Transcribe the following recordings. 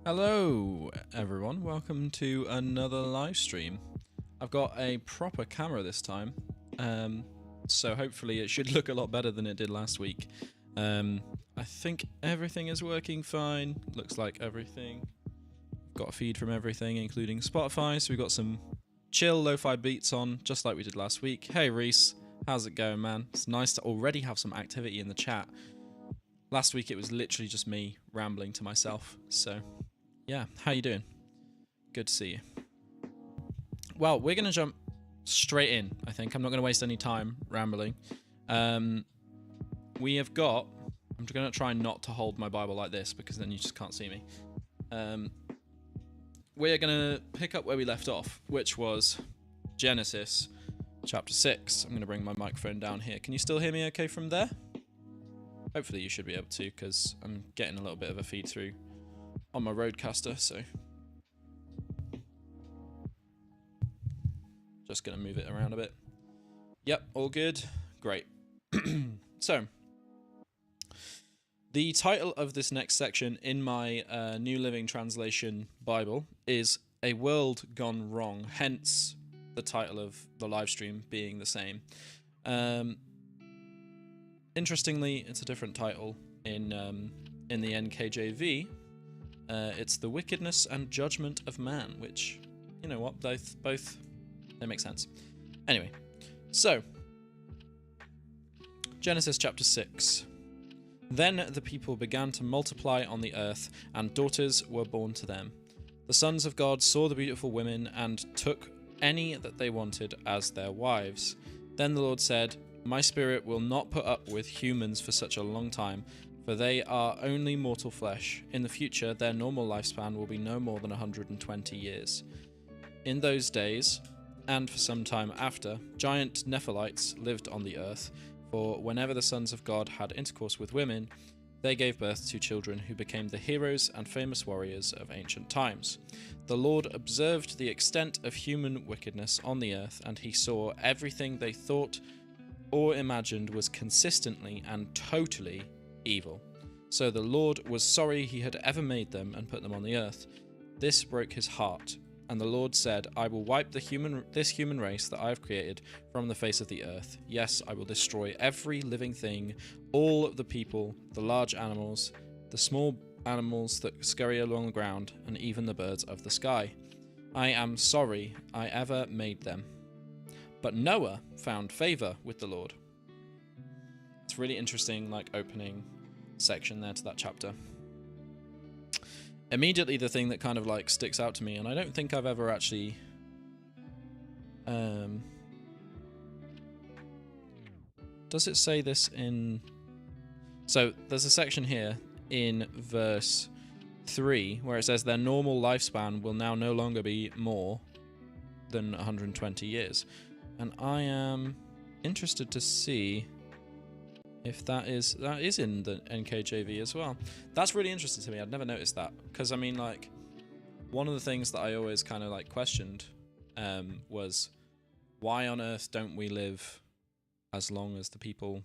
Hello everyone, welcome to another live stream. I've got a proper camera this time, so hopefully it should look a lot better than it did last week. I think everything is working fine, looks like everything. Got a feed from everything, including Spotify, so we've got some chill lo-fi beats on, just like we did last week. Hey Reese, how's it going, man? It's nice to already have some activity in the chat. Last week it was literally just me rambling to myself, so yeah, how you doing? Good to see you. Well, we're going to jump straight in, I think. I'm not going to waste any time rambling. We have got... I'm going to try not to hold my Bible like this because then you just can't see me. We're going to pick up where we left off, which was Genesis chapter 6. I'm going to bring my microphone down here. Can you still hear me okay from there? Hopefully you should be able to, because I'm getting a little bit of a feed through on my Rodecaster, so just going to move it around a bit. Yep, all good. Great. So, the title of this next section in my New Living Translation Bible is A World Gone Wrong, hence the title of the live stream being the same. Interestingly, it's a different title in the NKJV. It's The Wickedness and Judgment of Man, which, you know what, both they make sense. Anyway, so, Genesis chapter 6. Then the people began to multiply on the earth, and daughters were born to them. The sons of God saw the beautiful women, and took any that they wanted as their wives. Then the Lord said, My spirit will not put up with humans for such a long time, for they are only mortal flesh. In the future, their normal lifespan will be no more than 120 years. In those days, and for some time after, giant Nephilites lived on the earth, for whenever the sons of God had intercourse with women, they gave birth to children who became the heroes and famous warriors of ancient times. The Lord observed the extent of human wickedness on the earth, and he saw everything they thought or imagined was consistently and totally evil. So the Lord was sorry he had ever made them and put them on the earth. This broke his heart, and the Lord said, I will wipe this human race that I have created from the face of the earth. Yes, I will destroy every living thing, all the people, the large animals, the small animals that scurry along the ground, and even the birds of the sky. I am sorry I ever made them. But Noah found favor with the Lord. It's really interesting, opening section there to that chapter. Immediately, the thing that kind of sticks out to me, and I don't think I've ever actually does it say this in... So there's a section here in verse 3 where it says their normal lifespan will now no longer be more than 120 years. And I am interested to see if that is in the NKJV as well. That's really interesting to me. I'd never noticed that, because I mean, one of the things that I always kind of questioned was, why on earth don't we live as long as the people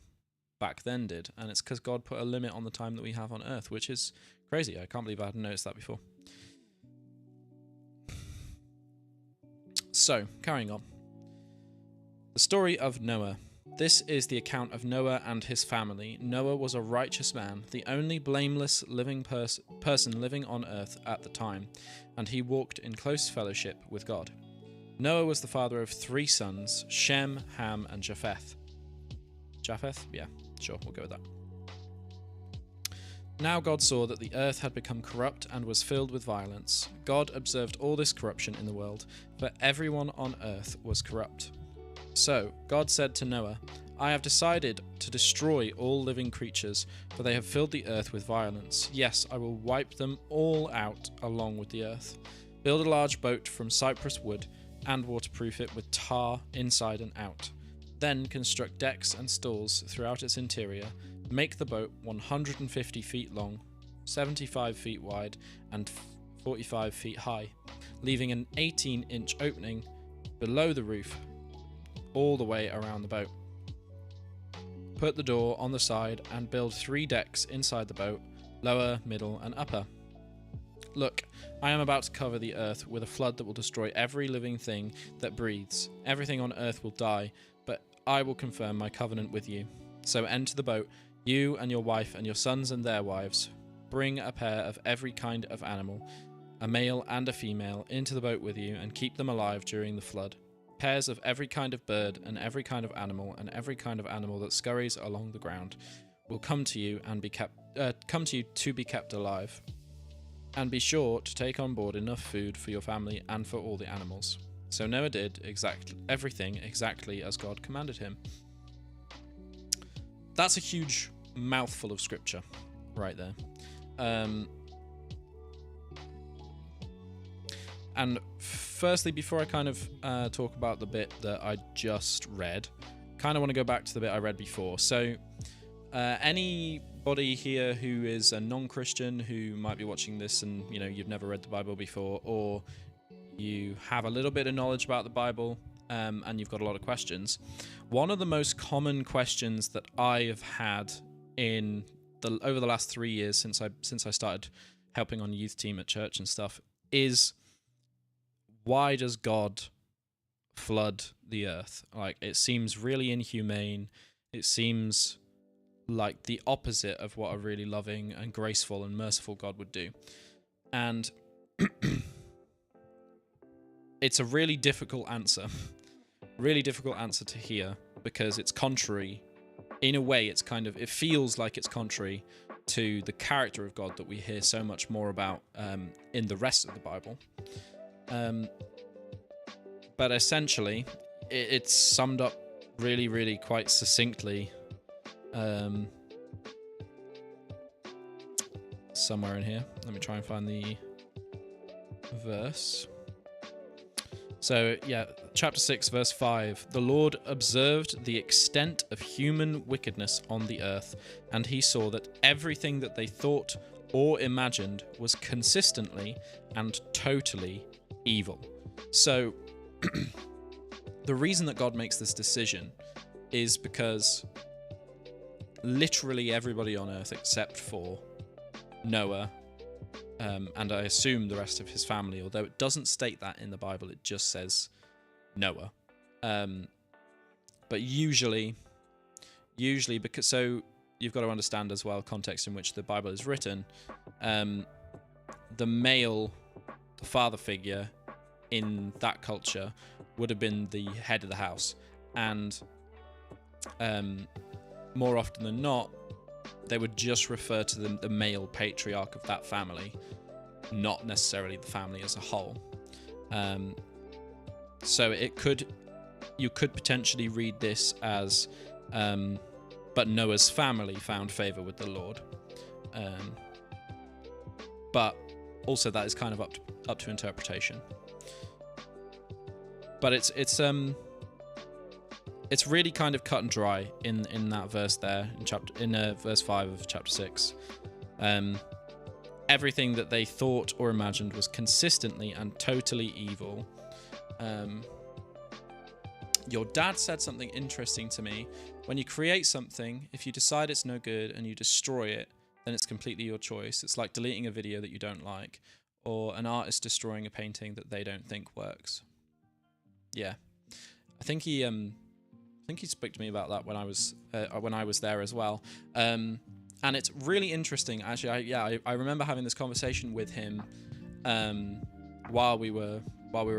back then did? And it's because God put a limit on the time that we have on earth, which is crazy. I can't believe I hadn't noticed that before. So, carrying on. The story of Noah. This is the account of Noah and his family. Noah was a righteous man, the only blameless living person living on earth at the time, and he walked in close fellowship with God. Noah was the father of 3 sons, Shem, Ham, and Japheth. Japheth? Yeah, sure, we'll go with that. Now God saw that the earth had become corrupt and was filled with violence. God observed all this corruption in the world, for everyone on earth was corrupt. So God said to Noah, I have decided to destroy all living creatures, for they have filled the earth with violence. Yes, I will wipe them all out along with the earth. Build a large boat from cypress wood and waterproof it with tar inside and out. Then construct decks and stalls throughout its interior. Make the boat 150 feet long, 75 feet wide, and 45 feet high, leaving an 18-inch opening below the roof all the way around the boat. Put the door on the side and build 3 decks inside the boat, lower, middle, and upper. Look, I am about to cover the earth with a flood that will destroy every living thing that breathes. Everything on earth will die, but I will confirm my covenant with you. So enter the boat, you and your wife and your sons and their wives. Bring a pair of every kind of animal, a male and a female, into the boat with you, and keep them alive during the flood. Pairs of every kind of bird and every kind of animal and every kind of animal that scurries along the ground will come to you and to be kept alive. And be sure to take on board enough food for your family and for all the animals. So Noah did everything exactly as God commanded him. That's a huge mouthful of scripture right there. And firstly, before I kind of talk about the bit that I just read, kind of want to go back to the bit I read before. So anybody here who is a non-Christian who might be watching this and, you know, you've never read the Bible before, or you have a little bit of knowledge about the Bible, and you've got a lot of questions. One of the most common questions that I have had over the last 3 years since I started helping on youth team at church and stuff is, why does God flood the earth? Like, it seems really inhumane. It seems like the opposite of what a really loving and graceful and merciful God would do. And it's a really difficult answer. Really difficult answer to hear, because it's contrary. In a way, it feels like it's contrary to the character of God that we hear so much more about in the rest of the Bible. But essentially, it's summed up really, really quite succinctly somewhere in here. Let me try and find the verse. So, yeah, chapter 6, verse 5. The Lord observed the extent of human wickedness on the earth, and he saw that everything that they thought or imagined was consistently and totally evil. So, the reason that God makes this decision is because literally everybody on earth except for Noah, and I assume the rest of his family, although it doesn't state that in the Bible, it just says Noah. But usually, because, so you've got to understand as well context in which the Bible is written. The father figure in that culture would have been the head of the house, and more often than not, they would just refer to the male patriarch of that family, not necessarily the family as a whole. So you could potentially read this as, but Noah's family found favor with the Lord. But also that is kind of up to interpretation. But it's really kind of cut and dry in that verse there, in verse 5 of chapter 6. Everything that they thought or imagined was consistently and totally evil. Your dad said something interesting to me. When you create something, if you decide it's no good and you destroy it, then it's completely your choice. It's like deleting a video that you don't like, or an artist destroying a painting that they don't think works. Yeah, I think he spoke to me about that when I was there as well. And it's really interesting, actually. I remember having this conversation with him while we were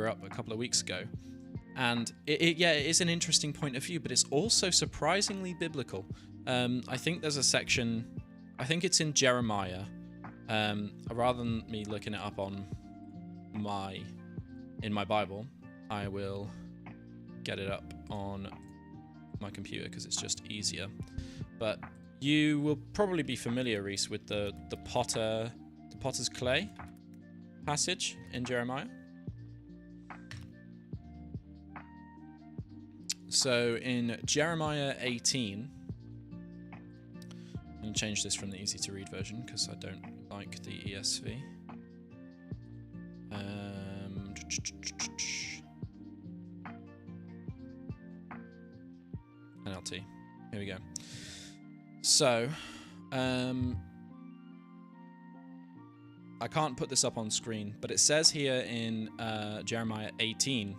up a couple of weeks ago, and it is an interesting point of view, but it's also surprisingly biblical. I think there's a section, I think it's in Jeremiah. Rather than me looking it up in my Bible, I will get it up on my computer because it's just easier. But you will probably be familiar, Reese, with the potter's clay passage in Jeremiah. So in Jeremiah 18, I'm going to change this from the easy to read version because I don't like the ESV. NLT. Here we go. So, I can't put this up on screen, but it says here in Jeremiah 18.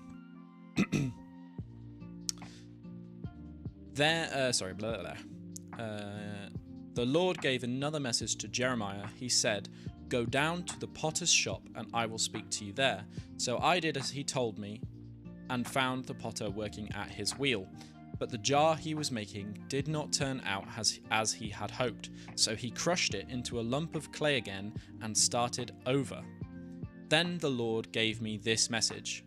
The Lord gave another message to Jeremiah. He said, "Go down to the potter's shop, and I will speak to you there." So I did as he told me, and found the potter working at his wheel. But the jar he was making did not turn out as he had hoped, so he crushed it into a lump of clay again and started over. Then the Lord gave me this message: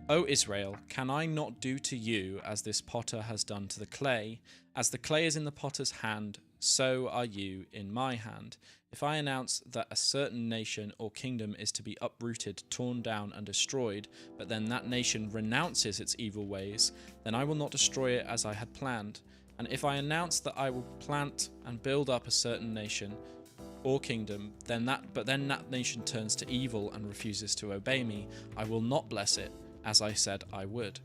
"O Israel, can I not do to you as this potter has done to the clay? As the clay is in the potter's hand, so are you in my hand. If I announce that a certain nation or kingdom is to be uprooted, torn down, and destroyed, but then that nation renounces its evil ways, then I will not destroy it as I had planned. And if I announce that I will plant and build up a certain nation or kingdom, then that nation turns to evil and refuses to obey me, I will not bless it, as I said I would.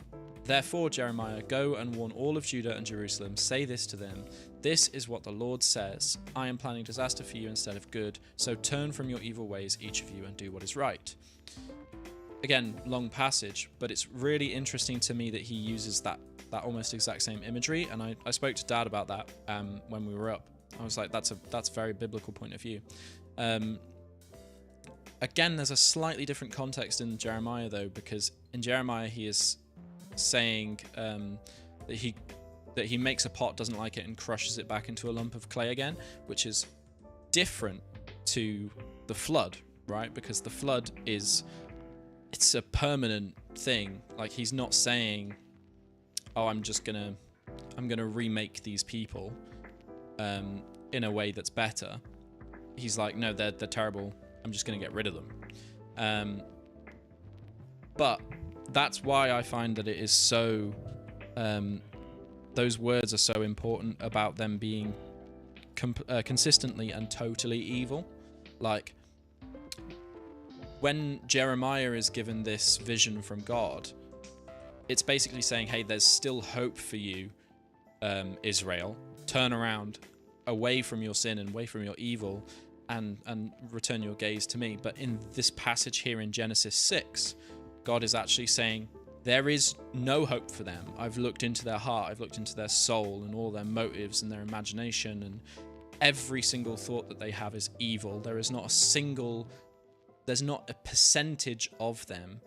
Therefore, Jeremiah, go and warn all of Judah and Jerusalem. Say this to them: This is what the Lord says. I am planning disaster for you instead of good. So turn from your evil ways, each of you, and do what is right." Again, long passage, but it's really interesting to me that he uses that almost exact same imagery. And I spoke to Dad about that when we were up. I was like, that's a very biblical point of view. Again, there's a slightly different context in Jeremiah, though, because in Jeremiah he is saying that he makes a pot, doesn't like it, and crushes it back into a lump of clay again, which is different to the flood, right? Because the flood it's a permanent thing. Like, he's not saying, "Oh, I'm gonna remake these people in a way that's better." He's like, "No, they're terrible. I'm just gonna get rid of them." But that's why I find that it is so, those words are so important about them being consistently and totally evil. Like, when Jeremiah is given this vision from God, it's basically saying, hey, there's still hope for you, Israel. Turn around, away from your sin and away from your evil, and return your gaze to me. But in this passage here in Genesis 6, God is actually saying, there is no hope for them. I've looked into their heart, I've looked into their soul and all their motives and their imagination, and every single thought that they have is evil. There's not a percentage of them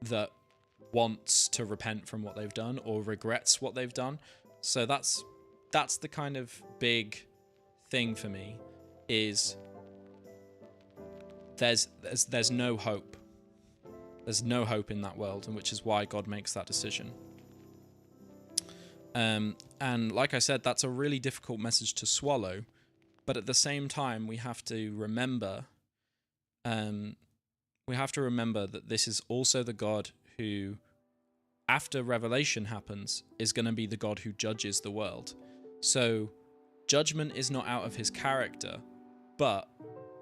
that wants to repent from what they've done or regrets what they've done. So that's the kind of big thing for me, is there's no hope. There's no hope in that world, and which is why God makes that decision. And like I said, that's a really difficult message to swallow, but at the same time, we have to remember that this is also the God who, after Revelation happens, is going to be the God who judges the world. So judgment is not out of his character, but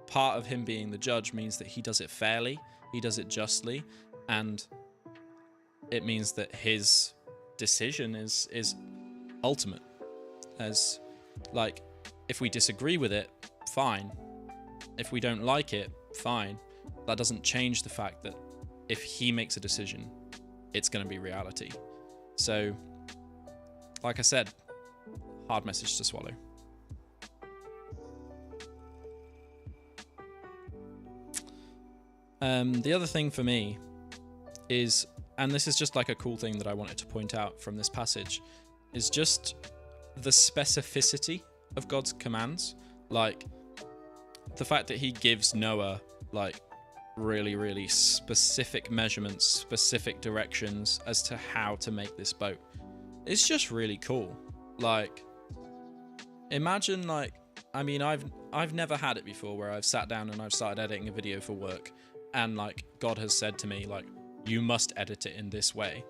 part of him being the judge means that he does it fairly, he does it justly, and it means that his decision is ultimate. As, like, if we disagree with it, fine. If we don't like it, fine. That doesn't change the fact that if he makes a decision, it's going to be reality. So, like I said, hard message to swallow. The other thing for me is, and this is just like a cool thing that I wanted to point out from this passage, is just the specificity of God's commands. Like, the fact that he gives Noah, like, really, really specific measurements, specific directions as to how to make this boat. It's just really cool. Like, imagine, like, I mean, I've never had it before where I've sat down and I've started editing a video for work, and, like, God has said to me, like, you must edit it in this way.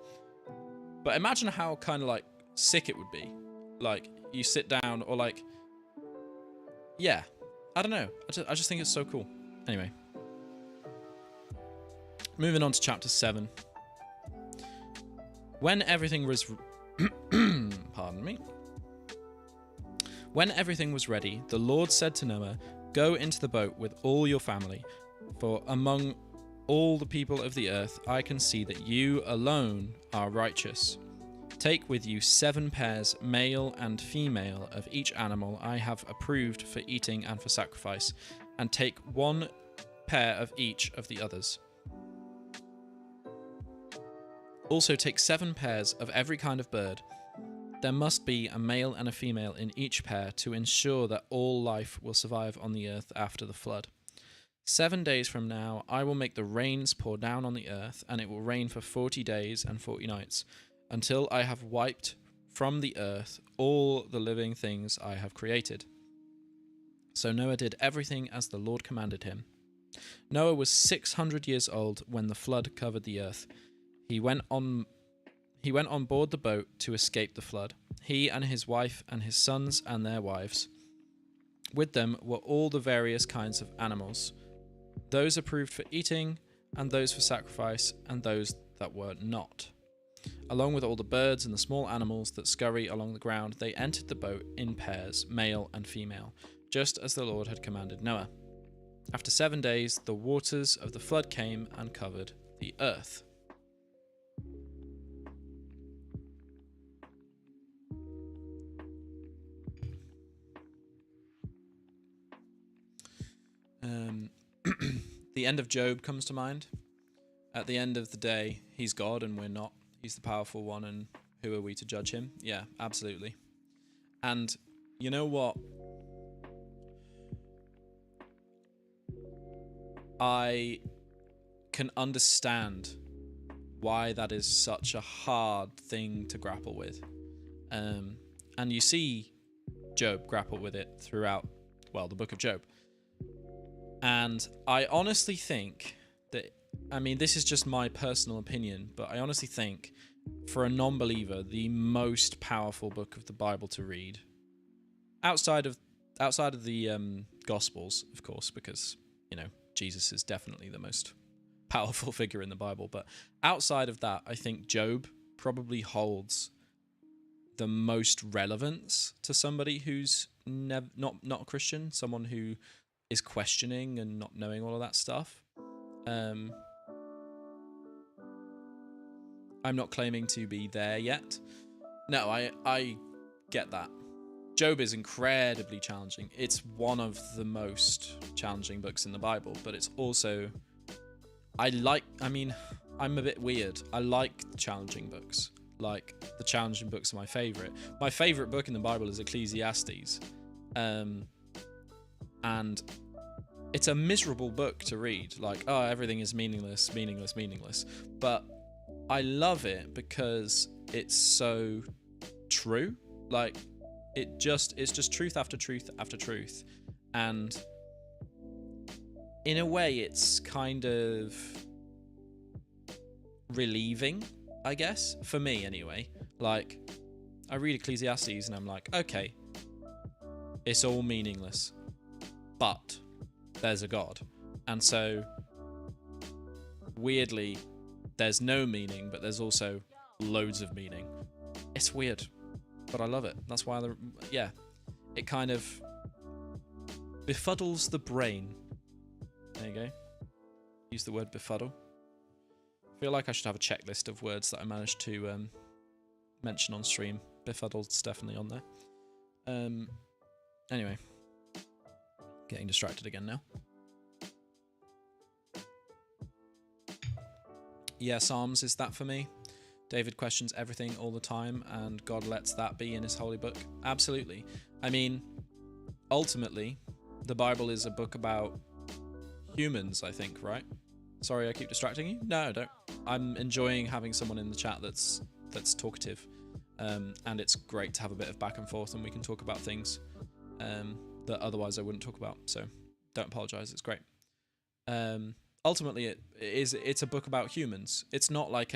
But imagine how kind of, like, sick it would be. Like, you sit down, or, like, yeah, I don't know. I just think it's so cool. Anyway. Moving on to chapter 7. When everything was... Pardon me. When everything was ready, the Lord said to Noah, "Go into the boat with all your family. For among all the people of the earth, I can see that you alone are righteous. Take with you 7 pairs, male and female, of each animal I have approved for eating and for sacrifice, and take 1 pair of each of the others. Also take 7 pairs of every kind of bird. There must be a male and a female in each pair to ensure that all life will survive on the earth after the flood. 7 days from now, I will make the rains pour down on the earth, and it will rain for 40 days and 40 nights, until I have wiped from the earth all the living things I have created. So Noah did everything as the Lord commanded him. Noah was 600 years old when the flood covered the earth. He went on board the boat to escape the flood, he and his wife and his sons and their wives. With them were all the various kinds of animals, those approved for eating, and those for sacrifice, and those that were not. Along with all the birds and the small animals that scurry along the ground, they entered the boat in pairs, male and female, just as the Lord had commanded Noah. After 7 days, the waters of the flood came and covered the earth. The end of Job comes to mind. At the end of the day, he's God and we're not. He's the powerful one, and who are we to judge him? Yeah, absolutely. And you know what? I can understand why that is such a hard thing to grapple with. And you see Job grapple with it throughout, well, the book of Job. And I honestly think that, I mean, this is just my personal opinion, but I honestly think for a non-believer, the most powerful book of the Bible to read, outside of the Gospels, of course, because, you know, Jesus is definitely the most powerful figure in the Bible. But outside of that, I think Job probably holds the most relevance to somebody who's not a Christian, someone who is questioning and not knowing all of that stuff. I'm not claiming to be there yet. No, I get that. Job is incredibly challenging. It's one of the most challenging books in the Bible, but it's also, I'm a bit weird. I like challenging books. Like, the challenging books are my favorite. My favorite book in the Bible is Ecclesiastes. And it's a miserable book to read. Like, oh, everything is meaningless. But I love it because it's so true. Like, it's just truth after truth after truth. And in a way, it's kind of relieving, I guess, for me anyway. Like, I read Ecclesiastes and I'm like, okay, it's all meaningless, but there's a God. And so, weirdly, there's no meaning, but there's also loads of meaning. It's weird, but I love it. That's why, it kind of befuddles the brain. There you go. Use the word befuddle. I feel like I should have a checklist of words that I managed to mention on stream. Befuddled's definitely on there. Anyway. Getting distracted again now. Yeah, Psalms is that for me. David questions everything all the time, and God lets that be in his holy book. Absolutely. I mean, ultimately, the Bible is a book about humans, I think, right? Sorry, I keep distracting you? No, don't. I'm enjoying having someone in the chat that's talkative. And it's great to have a bit of back and forth, and we can talk about things that otherwise I wouldn't talk about. So don't apologize. It's great. Ultimately, it's a book about humans. It's not like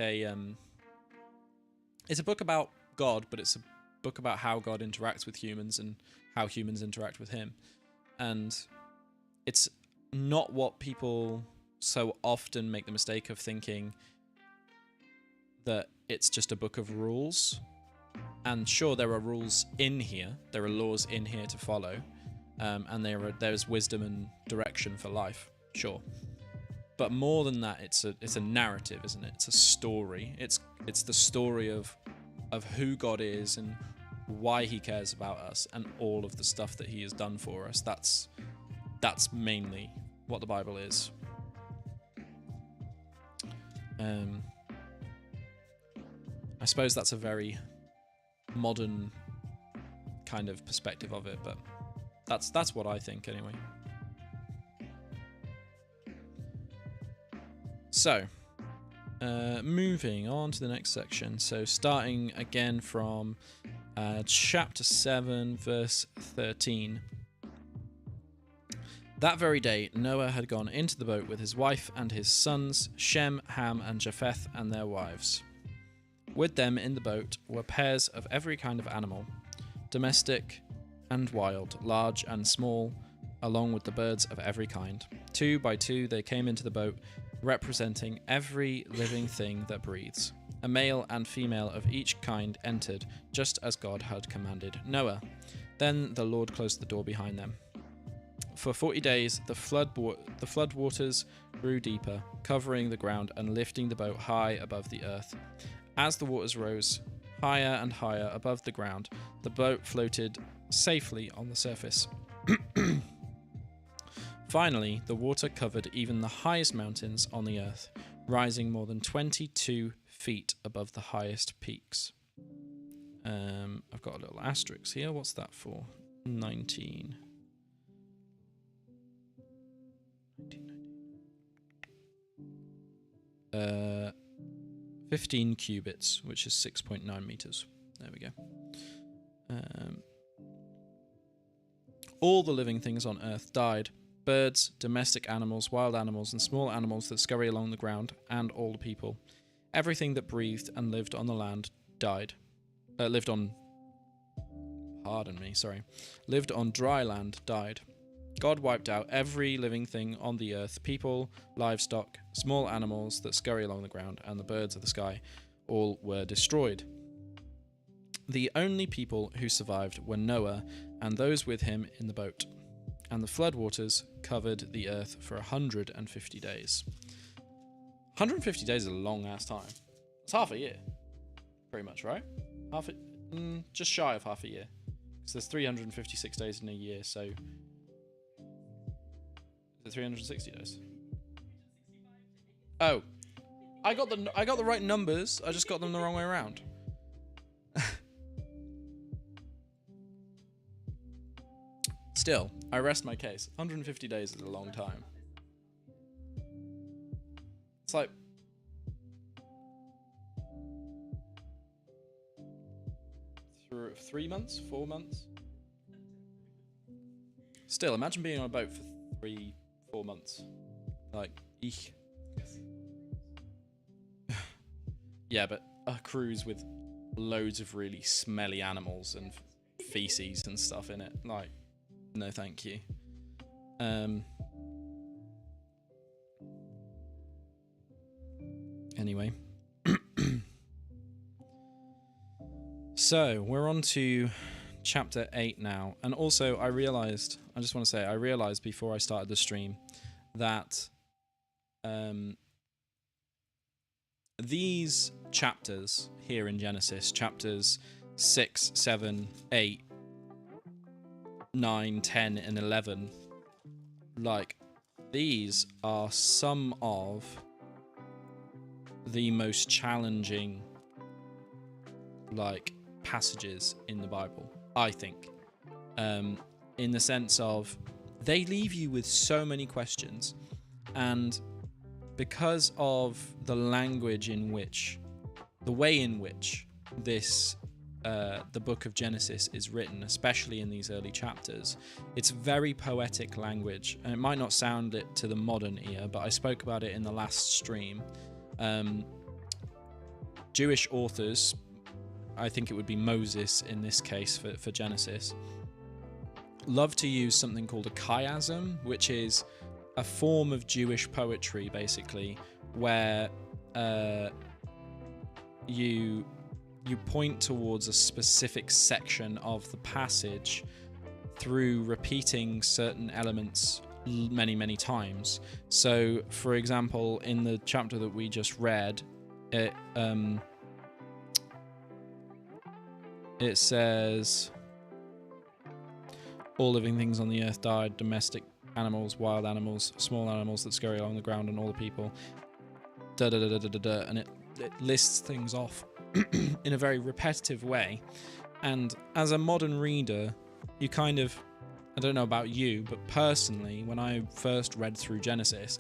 it's a book about God, but it's a book about how God interacts with humans and how humans interact with him. And it's not what people so often make the mistake of thinking, that it's just a book of rules. And sure, there are rules in here. There are laws in here to follow. And there's wisdom and direction for life. Sure. But more than that, it's a narrative, isn't it? It's a story. It's the story of who God is and why he cares about us and all of the stuff that he has done for us. That's mainly what the Bible is. I suppose that's a very modern kind of perspective of it, but that's what I think anyway. So, moving on to the next section. So, starting again from chapter 7, verse 13. That very day, Noah had gone into the boat with his wife and his sons, Shem, Ham, and Japheth, and their wives. With them in the boat were pairs of every kind of animal, domestic and wild, large and small, along with the birds of every kind. 2 by 2 they came into the boat, representing every living thing that breathes. A male and female of each kind entered, just as God had commanded Noah. Then the Lord closed the door behind them. For 40 days the flood waters grew deeper, covering the ground and lifting the boat high above the earth. As the waters rose higher and higher above the ground, the boat floated safely on the surface. Finally, the water covered even the highest mountains on the earth, rising more than 22 feet above the highest peaks. I've got a little asterisk here. What's that for? 19. 15 cubits, which is 6.9 meters. There we go. All the living things on earth died. Birds, domestic animals, wild animals, and small animals that scurry along the ground, and all the people. Everything that breathed and lived on the land died. Lived on dry land died. God wiped out every living thing on the earth, people, livestock, small animals that scurry along the ground, and the birds of the sky. All were destroyed. The only people who survived were Noah and those with him in the boat. And the floodwaters covered the earth for 150 days. 150 days is a long-ass time. It's half a year, pretty much, right? Just shy of half a year. Because there's 356 days in a year, so... Is it 360 days? Oh. I got the right numbers, I just got them the wrong way around. Still, I rest my case. 150 days is a long time. It's like... through 3 months? 4 months? Still, imagine being on a boat for 3-4 months. Like, eek. Yeah, but a cruise with loads of really smelly animals and feces and stuff in it. Like, no thank you. Anyway. So, we're on to chapter 8 now. And also, I realized before I started the stream that these chapters here in Genesis, chapters 6, 7, 8, 9, 10, and 11, like, these are some of the most challenging, like, passages in the Bible, I think, in the sense of they leave you with so many questions, and because of the language in which, the way in which this the book of Genesis is written, especially in these early chapters, it's very poetic language, and it might not sound it to the modern ear, but I spoke about it in the last stream. Jewish authors, I think it would be Moses in this case for Genesis, love to use something called a chiasm, which is a form of Jewish poetry, basically, where you point towards a specific section of the passage through repeating certain elements many, many times. So, for example, in the chapter that we just read, it says, all living things on the earth died, domestic animals, wild animals, small animals that scurry along the ground, and all the people. And it lists things off in a very repetitive way. And as a modern reader, you kind of, I don't know about you, but personally, when I first read through Genesis,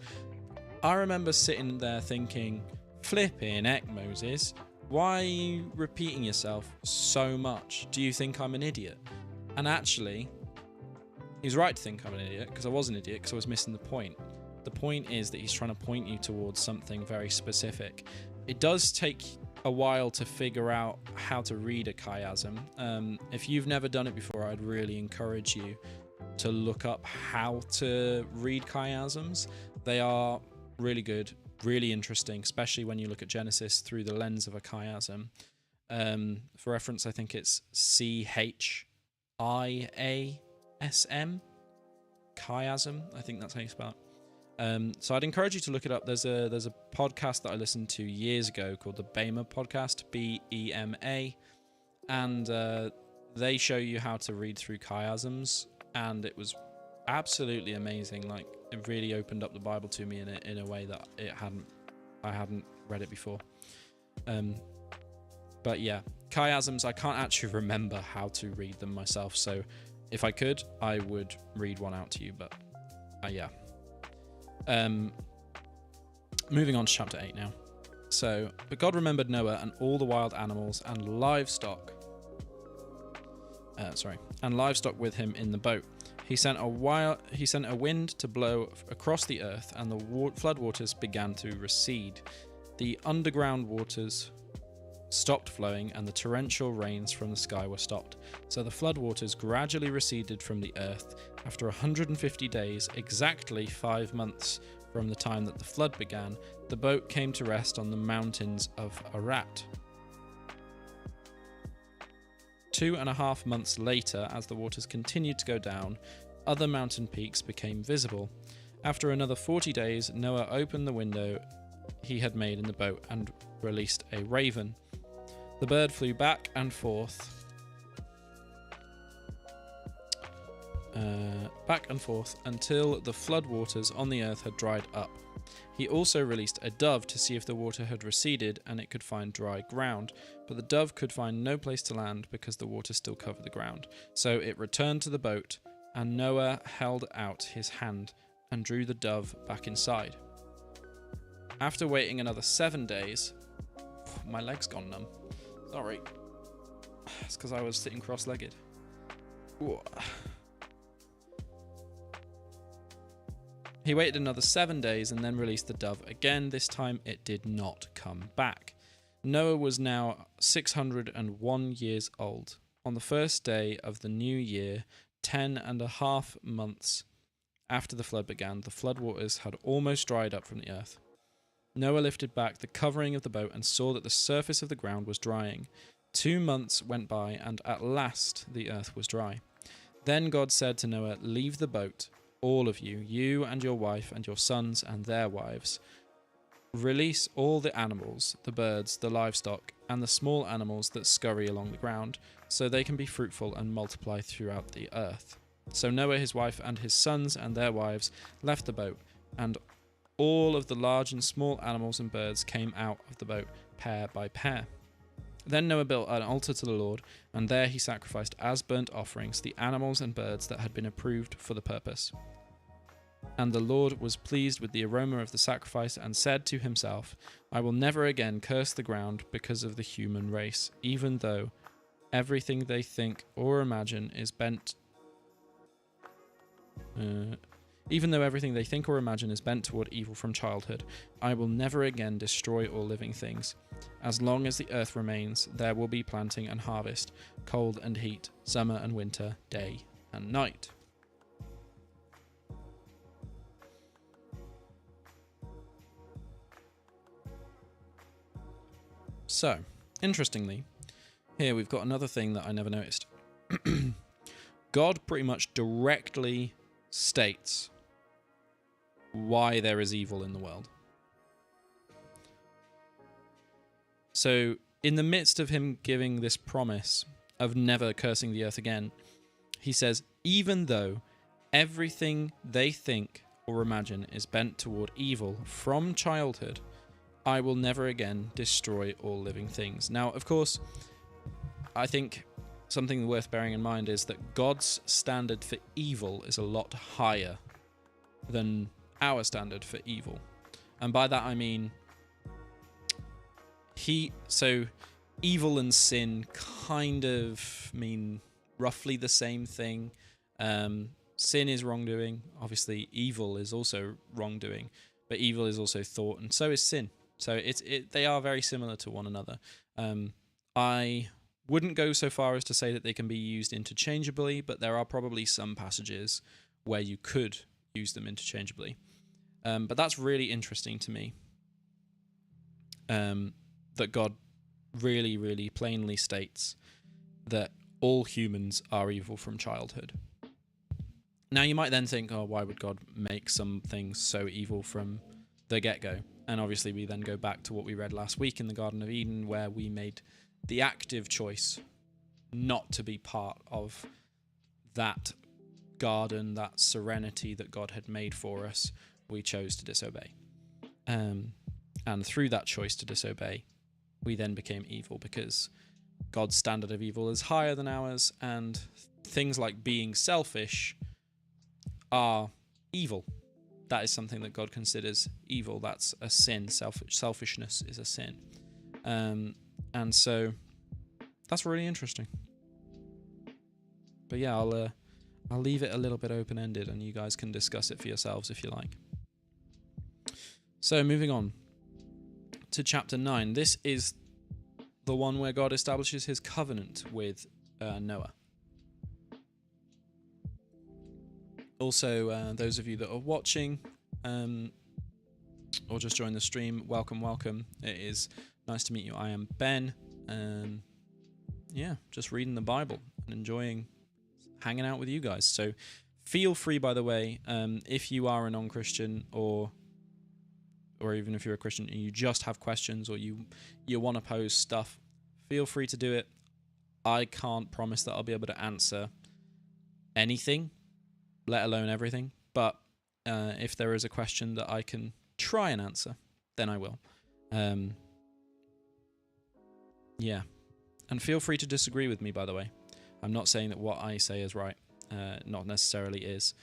I remember sitting there thinking, flipping heck, Moses, why are you repeating yourself so much? Do you think I'm an idiot? And actually, he's right to think I'm an idiot, because I was an idiot, because I was missing the point. The point is that he's trying to point you towards something very specific. It does take a while to figure out how to read a chiasm. If you've never done it before, I'd really encourage you to look up how to read chiasms. They are really good, really interesting, especially when you look at Genesis through the lens of a chiasm. For reference, I think it's CHIASM, chiasm. I think that's how you spell it. So I'd encourage you to look it up. There's a podcast that I listened to years ago called the BEMA podcast, BEMA, and they show you how to read through chiasms, and it was absolutely amazing. Like, it really opened up the Bible to me in a way that I hadn't read it before. But yeah, chiasms, I can't actually remember how to read them myself, so if I could, I would read one out to you, but yeah. Moving on to chapter 8 now. So, but God remembered Noah and all the wild animals and livestock with him in the boat. He sent a wind to blow across the earth, and the floodwaters began to recede. The underground waters stopped flowing, and the torrential rains from the sky were stopped. So the floodwaters gradually receded from the earth. After 150 days, exactly 5 months from the time that the flood began, the boat came to rest on the mountains of Ararat. 2.5 months later, as the waters continued to go down, other mountain peaks became visible. After another 40 days, Noah opened the window he had made in the boat and released a raven. The bird flew back and forth until the flood waters on the earth had dried up. He also released a dove to see if the water had receded and it could find dry ground, but the dove could find no place to land because the water still covered the ground. So it returned to the boat, and Noah held out his hand and drew the dove back inside. After waiting another 7 days, my leg's gone numb. Sorry. It's because I was sitting cross-legged. Ooh. He waited another 7 days and then released the dove again. This time it did not come back. Noah was now 601 years old. On the first day of the new year, 10.5 months after the flood began, the floodwaters had almost dried up from the earth. Noah lifted back the covering of the boat and saw that the surface of the ground was drying. 2 months went by, and at last the earth was dry. Then God said to Noah, "Leave the boat, all of you, you and your wife and your sons and their wives. Release all the animals, the birds, the livestock, and the small animals that scurry along the ground, so they can be fruitful and multiply throughout the earth." So Noah, his wife, and his sons and their wives left the boat, and all of the large and small animals and birds came out of the boat, pair by pair. Then Noah built an altar to the Lord, and there he sacrificed as burnt offerings the animals and birds that had been approved for the purpose. And the Lord was pleased with the aroma of the sacrifice and said to himself, "I will never again curse the ground because of the human race, even though everything they think or imagine is bent toward evil from childhood. I will never again destroy all living things. As long as the earth remains, there will be planting and harvest, cold and heat, summer and winter, day and night." So, interestingly, here we've got another thing that I never noticed. God pretty much directly states why there is evil in the world. So in the midst of him giving this promise of never cursing the earth again, he says, even though everything they think or imagine is bent toward evil from childhood, I will never again destroy all living things. Now, of course, I think something worth bearing in mind is that God's standard for evil is a lot higher than our standard for evil. And by that I mean, so evil and sin kind of mean roughly the same thing. Sin is wrongdoing. Obviously, evil is also wrongdoing, but evil is also thought, and so is sin. So they are very similar to one another. I wouldn't go so far as to say that they can be used interchangeably, but there are probably some passages where you could use them interchangeably. But that's really interesting to me. That God really, really plainly states that all humans are evil from childhood. Now, you might then think, oh, why would God make some things so evil from the get-go? And obviously, we then go back to what we read last week in the Garden of Eden, where we made the active choice not to be part of that garden, that serenity that God had made for us. We chose to disobey. And through that choice to disobey, we then became evil, because God's standard of evil is higher than ours, and things like being selfish are evil. That is something that God considers evil. That's a sin. Selfishness is a sin. And so that's really interesting. But yeah, I'll leave it a little bit open-ended, and you guys can discuss it for yourselves if you like. So moving on to chapter 9. This is the one where God establishes his covenant with Noah. Also, those of you that are watching or just joined the stream, welcome. It is nice to meet you. I am Ben. Just reading the Bible and enjoying hanging out with you guys. So feel free, by the way, if you are a non-Christian or even if you're a Christian and you just have questions or you want to pose stuff, feel free to do it. I can't promise that I'll be able to answer anything, let alone everything. But if there is a question that I can try and answer, then I will. And feel free to disagree with me, by the way. I'm not saying that what I say is right. Not necessarily is.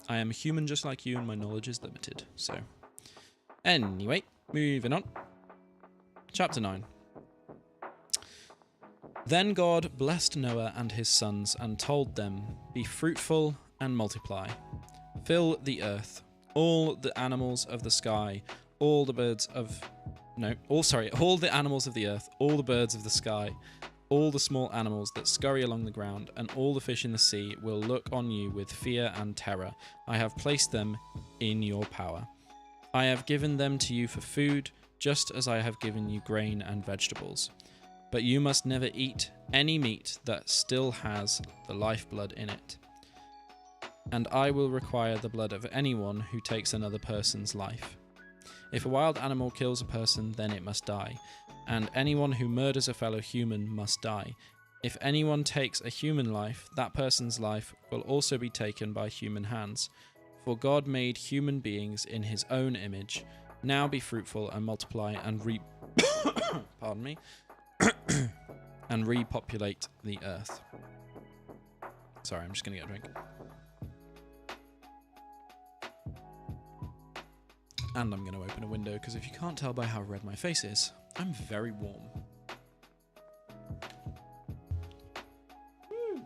I am human just like you, and my knowledge is limited. So, anyway, moving on. Chapter 9. Then God blessed Noah and his sons and told them, "Be fruitful and multiply. Fill the earth, all the animals of the sky, all the animals of the earth, all the birds of the sky, all the small animals that scurry along the ground, and all the fish in the sea will look on you with fear and terror. I have placed them in your power. I have given them to you for food, just as I have given you grain and vegetables. But you must never eat any meat that still has the lifeblood in it. And I will require the blood of anyone who takes another person's life. If a wild animal kills a person, then it must die. And anyone who murders a fellow human must die. If anyone takes a human life, that person's life will also be taken by human hands. For God made human beings in his own image. Now be fruitful and multiply and and repopulate the earth." Sorry, I'm just going to get a drink. And I'm going to open a window, because if you can't tell by how red my face is, I'm very warm. Woo.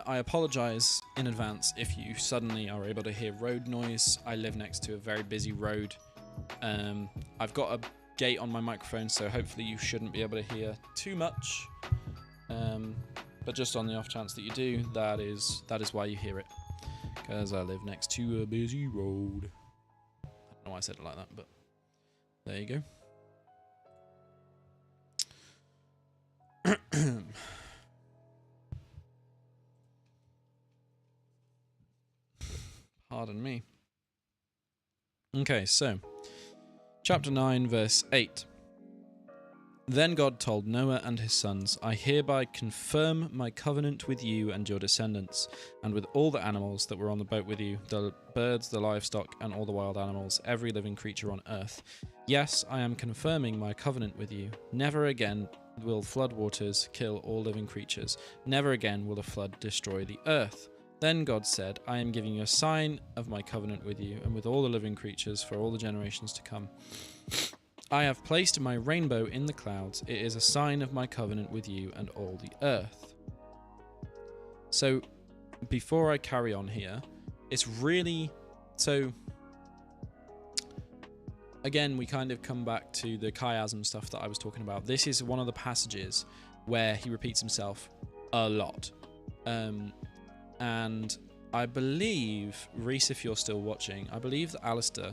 I apologize in advance if you suddenly are able to hear road noise. I live next to a very busy road. I've got a gate on my microphone, so hopefully you shouldn't be able to hear too much. But just on the off chance that you do, that is why you hear it, because I live next to a busy road. I don't know why I said it like that, but There you go. Pardon me. Okay, so chapter 9, verse 8. Then God told Noah and his sons, I hereby confirm my covenant with you and your descendants, and with all the animals that were on the boat with you, the birds, the livestock, and all the wild animals, every living creature on earth. Yes, I am confirming my covenant with you. Never again will flood waters kill all living creatures. Never again will a flood destroy the earth. Then God said, I am giving you a sign of my covenant with you and with all the living creatures for all the generations to come. I have placed my rainbow in the clouds. It is a sign of my covenant with you and all the earth. So, before I carry on here, it's really... So, again, we kind of come back to the chiasm stuff that I was talking about. This is one of the passages where he repeats himself a lot. And I believe, Reese, if you're still watching, I believe that Alistair,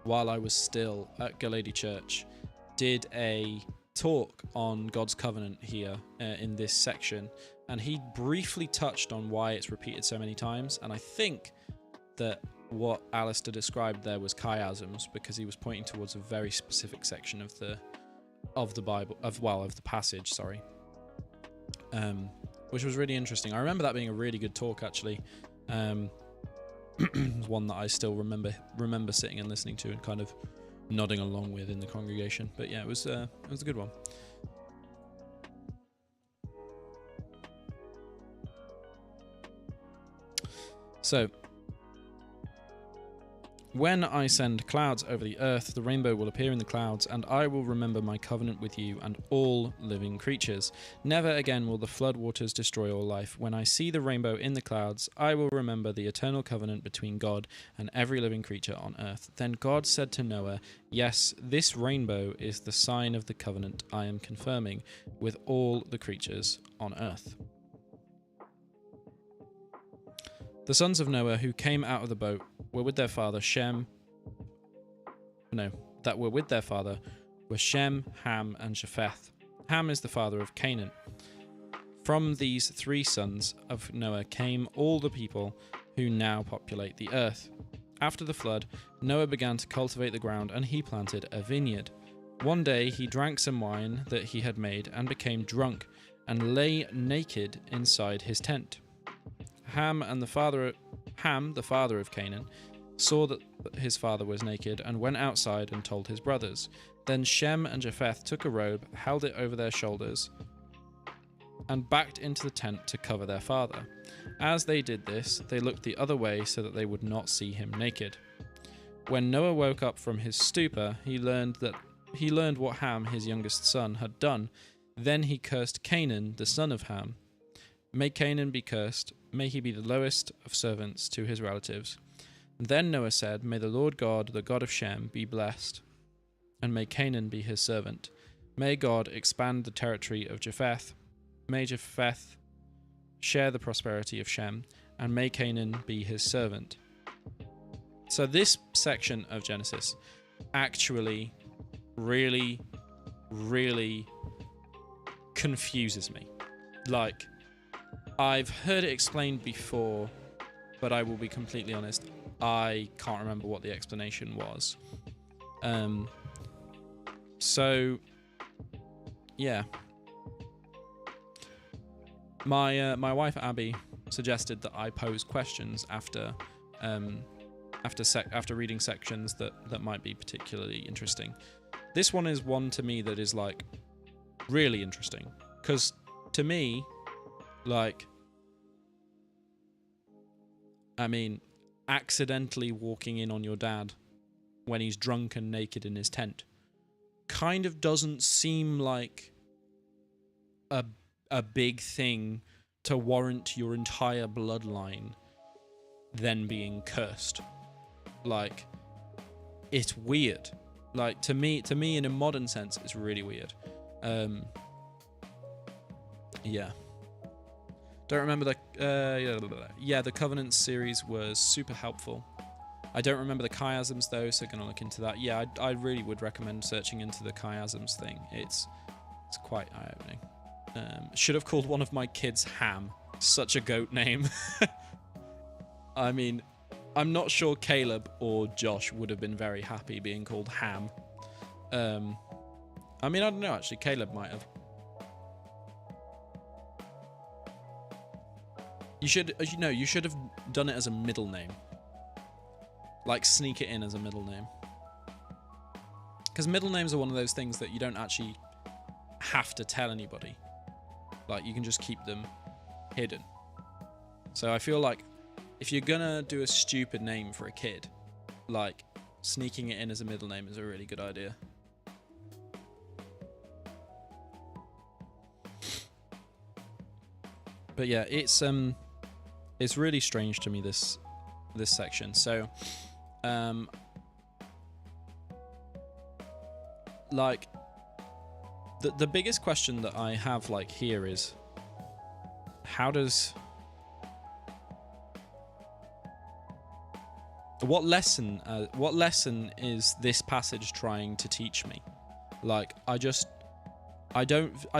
while I was still at Galady Church, did a talk on God's covenant here in this section, and he briefly touched on why it's repeated so many times. And I think that what Alistair described there was chiasms, because he was pointing towards a very specific section of the Bible, of the passage, sorry. Which was really interesting. I remember that being a really good talk, actually. It was one that I still remember sitting and listening to and kind of nodding along with in the congregation. But yeah, it was a good one. So, when I send clouds over the earth, the rainbow will appear in the clouds, and I will remember my covenant with you and all living creatures. Never again will the flood waters destroy all life. When I see the rainbow in the clouds, I will remember the eternal covenant between God and every living creature on earth. Then God said to Noah, yes, this rainbow is the sign of the covenant I am confirming with all the creatures on earth. The sons of Noah who came out of the boat were with their father Shem, were Shem, Ham, and Japheth. Ham is the father of Canaan. From these three sons of Noah came all the people who now populate the earth. After the flood, Noah began to cultivate the ground, and he planted a vineyard. One day he drank some wine that he had made and became drunk, and lay naked inside his tent. Ham, the father of Canaan, saw that his father was naked and went outside and told his brothers. Then Shem and Japheth took a robe, held it over their shoulders, and backed into the tent to cover their father. As they did this, they looked the other way so that they would not see him naked. When Noah woke up from his stupor, he learned what Ham, his youngest son, had done. Then he cursed Canaan, the son of Ham. May Canaan be cursed. May he be the lowest of servants to his relatives. Then Noah said, may the Lord God, the God of Shem, be blessed, and may Canaan be his servant. May God expand the territory of Japheth. May Japheth share the prosperity of Shem, and may Canaan be his servant. So this section of Genesis actually really, really confuses me. Like, I've heard it explained before, but I will be completely honest, I can't remember what the explanation was. So, yeah. My wife Abby suggested that I pose questions after reading sections that might be particularly interesting. This one is one to me that is like really interesting, because to me, like, I mean, accidentally walking in on your dad when he's drunk and naked in his tent kind of doesn't seem like a big thing to warrant your entire bloodline then being cursed. Like, it's weird. Like, to me in a modern sense, it's really weird. Yeah. Don't remember the Covenant series was super helpful. I don't remember the chiasms though, so gonna look into that. Yeah, I really would recommend searching into the chiasms thing. It's quite eye-opening. Should have called one of my kids Ham. Such a goat name. I mean, I'm not sure Caleb or Josh would have been very happy being called Ham. I mean, I don't know, actually. Caleb might have. You should have done it as a middle name. Like, sneak it in as a middle name. Because middle names are one of those things that you don't actually have to tell anybody. Like, you can just keep them hidden. So I feel like if you're gonna do a stupid name for a kid, like, sneaking it in as a middle name is a really good idea. But yeah, it's really strange to me, this section. So like the biggest question that I have like here is, what lesson is this passage trying to teach me? Like, I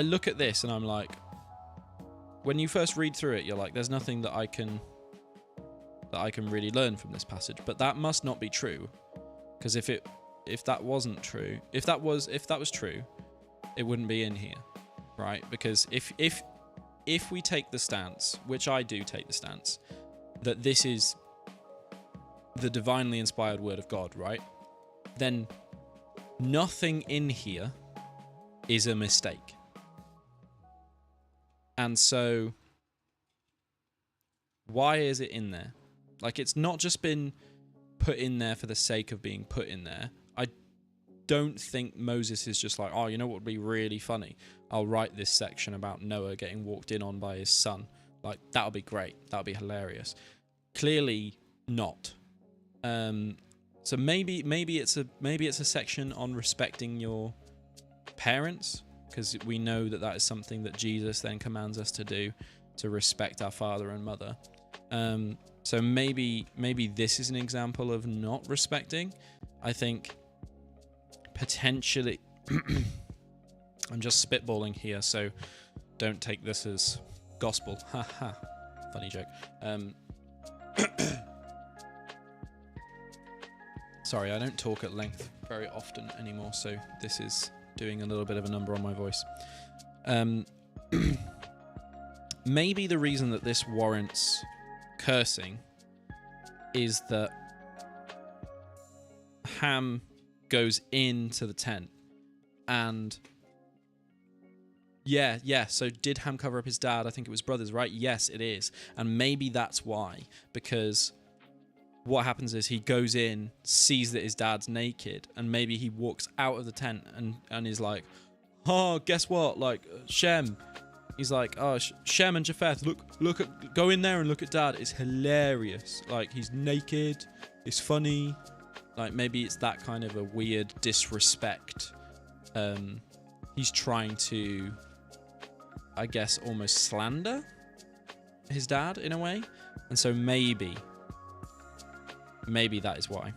look at this and I'm like, when you first read through it, you're like, there's nothing that I can really learn from this passage. But that must not be true, because if that was true, it wouldn't be in here, right? Because if we take the stance, which I do take the stance, that this is the divinely inspired word of God, right? Then nothing in here is a mistake. And so, why is it in there? Like, it's not just been put in there for the sake of being put in there. I don't think Moses is just like, oh, you know what would be really funny? I'll write this section about Noah getting walked in on by his son. Like, that'll be great. That'll be hilarious. Clearly not. So maybe it's a section on respecting your parents, because we know that is something that Jesus then commands us to do, to respect our father and mother. So maybe this is an example of not respecting. I think potentially I'm just spitballing here, so don't take this as gospel. Haha. Funny joke. Sorry, I don't talk at length very often anymore, so this is doing a little bit of a number on my voice. Maybe the reason that this warrants cursing is that Ham goes into the tent, and so did Ham cover up his dad? I think it was brothers, right? Yes, it is. And maybe that's why, because what happens is he goes in, sees that his dad's naked, and maybe he walks out of the tent and is like, oh, guess what? Like, Shem. He's like, oh, Shem and Japheth, go in there and look at dad. It's hilarious. Like, he's naked. It's funny. Like, maybe it's that kind of a weird disrespect. He's trying to, I guess, almost slander his dad in a way. And so maybe that is why.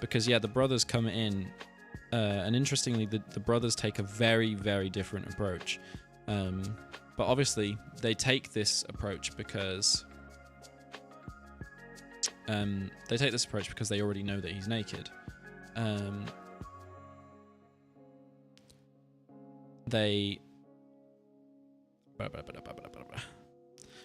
Because, yeah, the brothers come in, and interestingly, the brothers take a very, very different approach. But obviously, they take this approach because they already know that he's naked.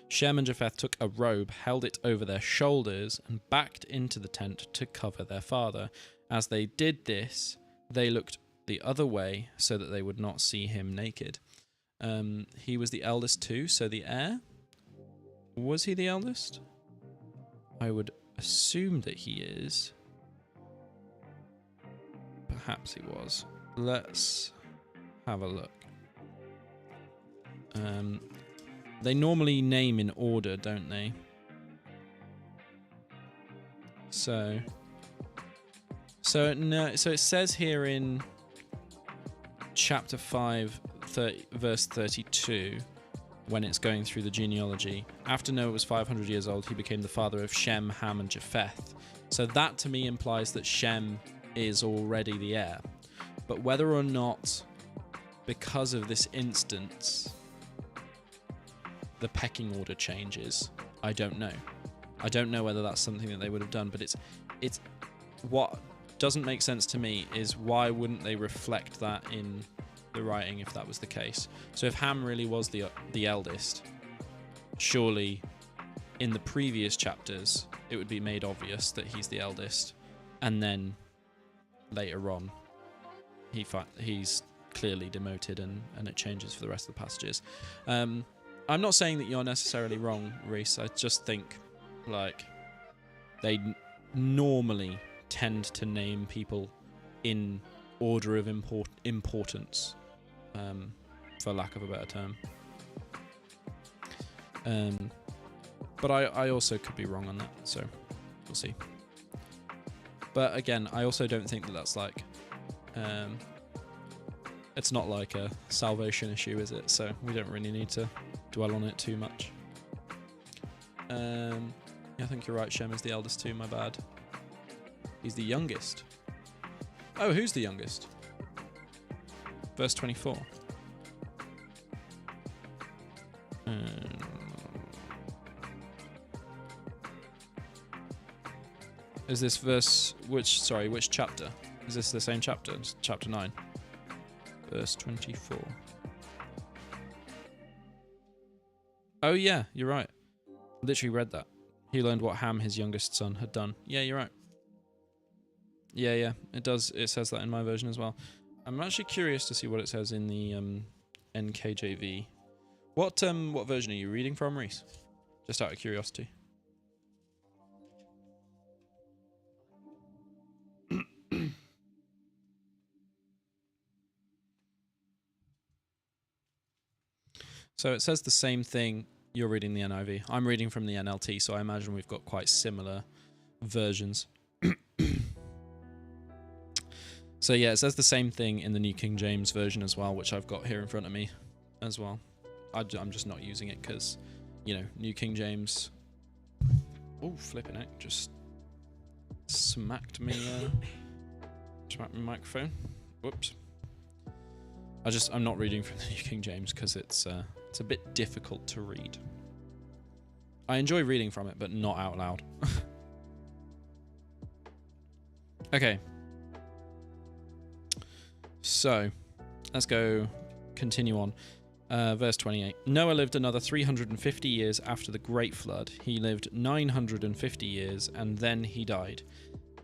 Shem and Japheth took a robe, held it over their shoulders, and backed into the tent to cover their father. As they did this, they looked the other way so that they would not see him naked. He was the eldest too, so the heir? Was he the eldest? I would assume that he is. Perhaps he was. Let's have a look. They normally name in order, don't they? So it says here in chapter 5, verse 32, when it's going through the genealogy. After Noah was 500 years old, he became the father of Shem, Ham, and Japheth. So that to me implies that Shem is already the heir. But whether or not, because of this instance, the pecking order changes, I don't know. I don't know whether that's something that they would have done, but it's what doesn't make sense to me is why wouldn't they reflect that in the writing if that was the case? So if Ham really was the eldest, surely in the previous chapters it would be made obvious that he's the eldest, and then later on he's clearly demoted and it changes for the rest of the passages. I'm not saying that you're necessarily wrong, Reese. I just think like they normally tend to name people in order of importance, for lack of a better term. But I also could be wrong on that, so we'll see. But again, I also don't think that that's like it's not like a salvation issue, is it? So we don't really need to dwell on it too much. Yeah, I think you're right. Shem is the eldest too. My bad. He's the youngest. Oh, who's the youngest? Verse 24. Is this verse which chapter? Is this the same chapter? It's chapter 9. Verse 24. Oh yeah, you're right. Literally read that. He learned what Ham, his youngest son, had done. Yeah, you're right. Yeah, it does. It says that in my version as well. I'm actually curious to see what it says in the NKJV. What version are you reading from, Reese? Just out of curiosity. So it says the same thing. You're reading the NIV. I'm reading from the NLT, so I imagine we've got quite similar versions. So yeah, it says the same thing in the New King James Version as well, which I've got here in front of me as well. I'm just not using it because, you know, New King James... Oh, flipping heck, just smacked me, smacked my microphone. Whoops. I'm not reading from the New King James because it's a bit difficult to read. I enjoy reading from it, but not out loud. Okay. So, let's go continue on. Verse 28. Noah lived another 350 years after the great flood. He lived 950 years and then he died.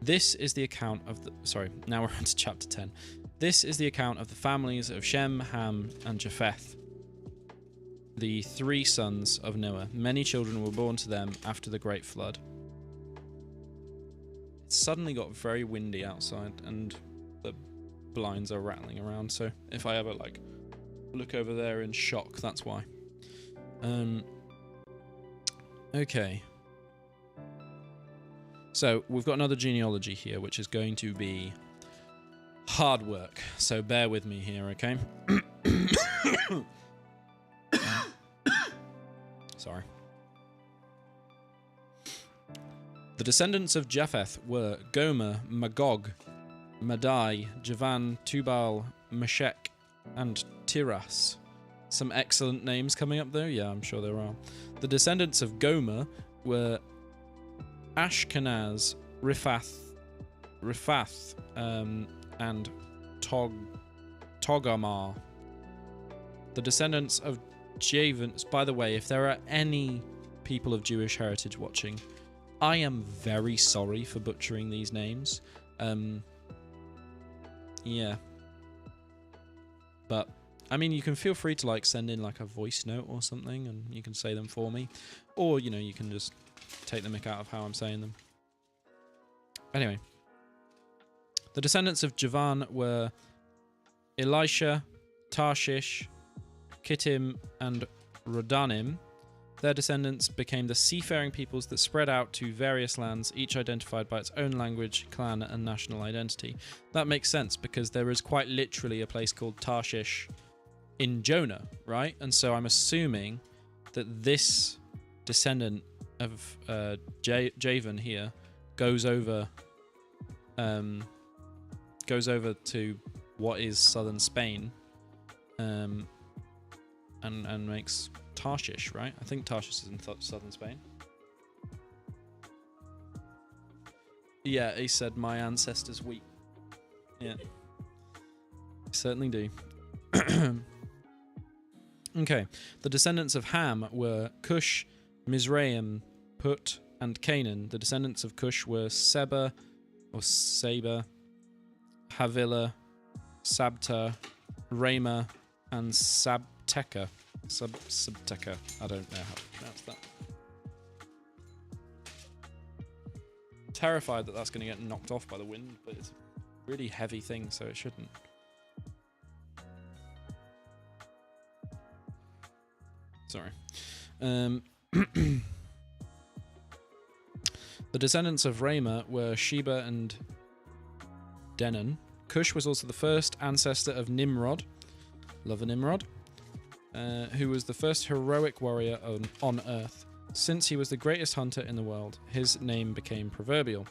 This is the account of the... Sorry, now we're on to chapter 10. This is the account of the families of Shem, Ham, and Japheth, the 3 sons of Noah. Many children were born to them after the great flood. It suddenly got very windy outside and the blinds are rattling around, so if I ever like look over there in shock, that's why. Okay. So we've got another genealogy here, which is going to be hard work, so bear with me here, okay? Sorry. The descendants of Japheth were Gomer, Magog, Madai, Javan, Tubal, Meshech, and Tiras. Some excellent names coming up there. Yeah, I'm sure there are. The descendants of Gomer were Ashkenaz, Riphath, and Togarmah. The descendants of Javans. By the way, if there are any people of Jewish heritage watching, I am very sorry for butchering these names. Yeah. But, I mean, you can feel free to, like, send in, like, a voice note or something, and you can say them for me. Or, you know, you can just take the mick out of how I'm saying them. Anyway. The descendants of Javan were Elisha, Tarshish, Kittim, and Rodanim. Their descendants became the seafaring peoples that spread out to various lands, each identified by its own language, clan, and national identity. That makes sense, because there is quite literally a place called Tarshish in Jonah, right? And so I'm assuming that this descendant of Javan here goes over to what is southern Spain, and makes Tarshish, right? I think Tarshish is in southern Spain. Yeah, he said, my ancestors weep. Yeah. Certainly do. Okay. The descendants of Ham were Cush, Mizraim, Put, and Canaan. The descendants of Cush were Seba, Havilah, Sabta, Rama, and Sabteka. Sabteka. I don't know how to pronounce that. Terrified that that's going to get knocked off by the wind, but it's a really heavy thing, so it shouldn't. Sorry. The descendants of Rama were Sheba and Denon. Cush was also the first ancestor of Nimrod. Love a Nimrod. Who was the first heroic warrior on Earth. Since he was the greatest hunter in the world, his name became proverbial.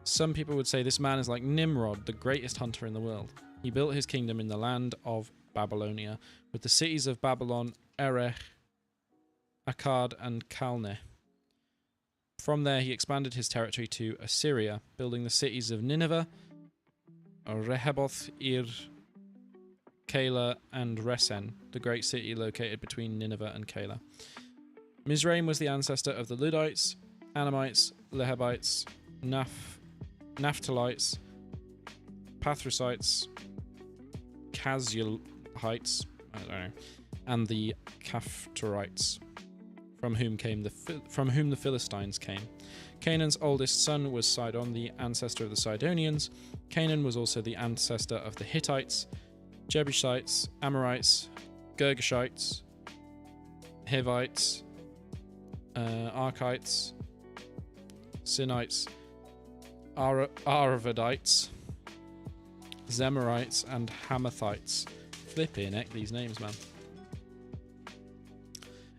Some people would say this man is like Nimrod, the greatest hunter in the world. He built his kingdom in the land of Babylonia, with the cities of Babylon, Erech, Akkad, and Calneh. From there, he expanded his territory to Assyria, building the cities of Nineveh, Rehoboth, Ir, Keilah, and Resen, the great city located between Nineveh and Keilah. Mizraim was the ancestor of the Ludites, Anamites, Lehabites, Naphtalites, Pathrusites, Kazulites, I don't know, and the Caphtorites, from whom the Philistines came. Canaan's oldest son was Sidon, the ancestor of the Sidonians. Canaan was also the ancestor of the Hittites, Jebusites, Amorites, Girgashites, Hivites, Archites, Sinites, Arvadites, Zemarites, and Hamathites. Flipping heck, these names, man.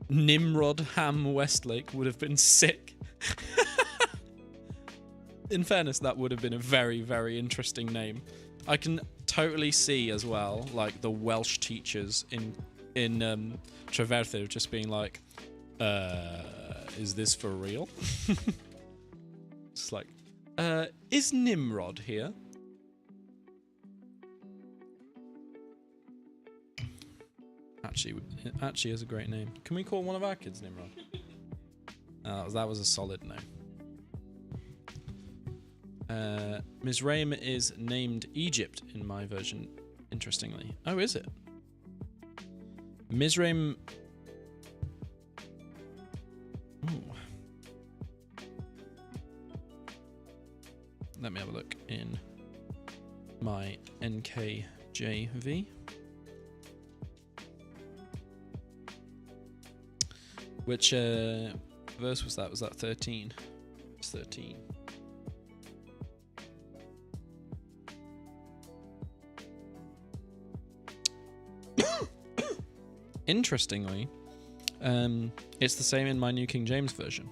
Nimrod Ham Westlake would have been sick. In fairness, that would have been a very, very interesting name. I can totally see as well, like, the Welsh teachers in Treferthyr just being like, is this for real? It's like, is Nimrod here? Actually is a great name. Can we call one of our kids Nimrod? That was a solid no. Mizraim is named Egypt in my version, interestingly. Oh, is it? Mizraim... Ooh. Let me have a look in my NKJV. Which verse was that? Was that 13? It's 13. Interestingly, it's the same in my New King James Version.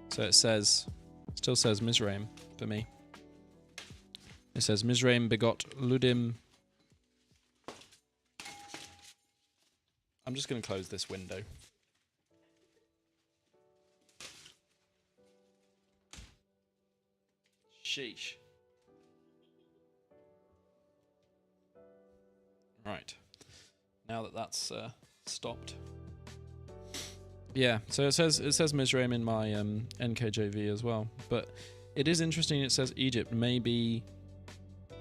So it still says Mizraim for me. It says Mizraim begot Ludim. I'm just going to close this window. Sheesh. Right. Now that that's stopped. Yeah, so it says Mizraim in my NKJV as well, but it is interesting it says Egypt. Maybe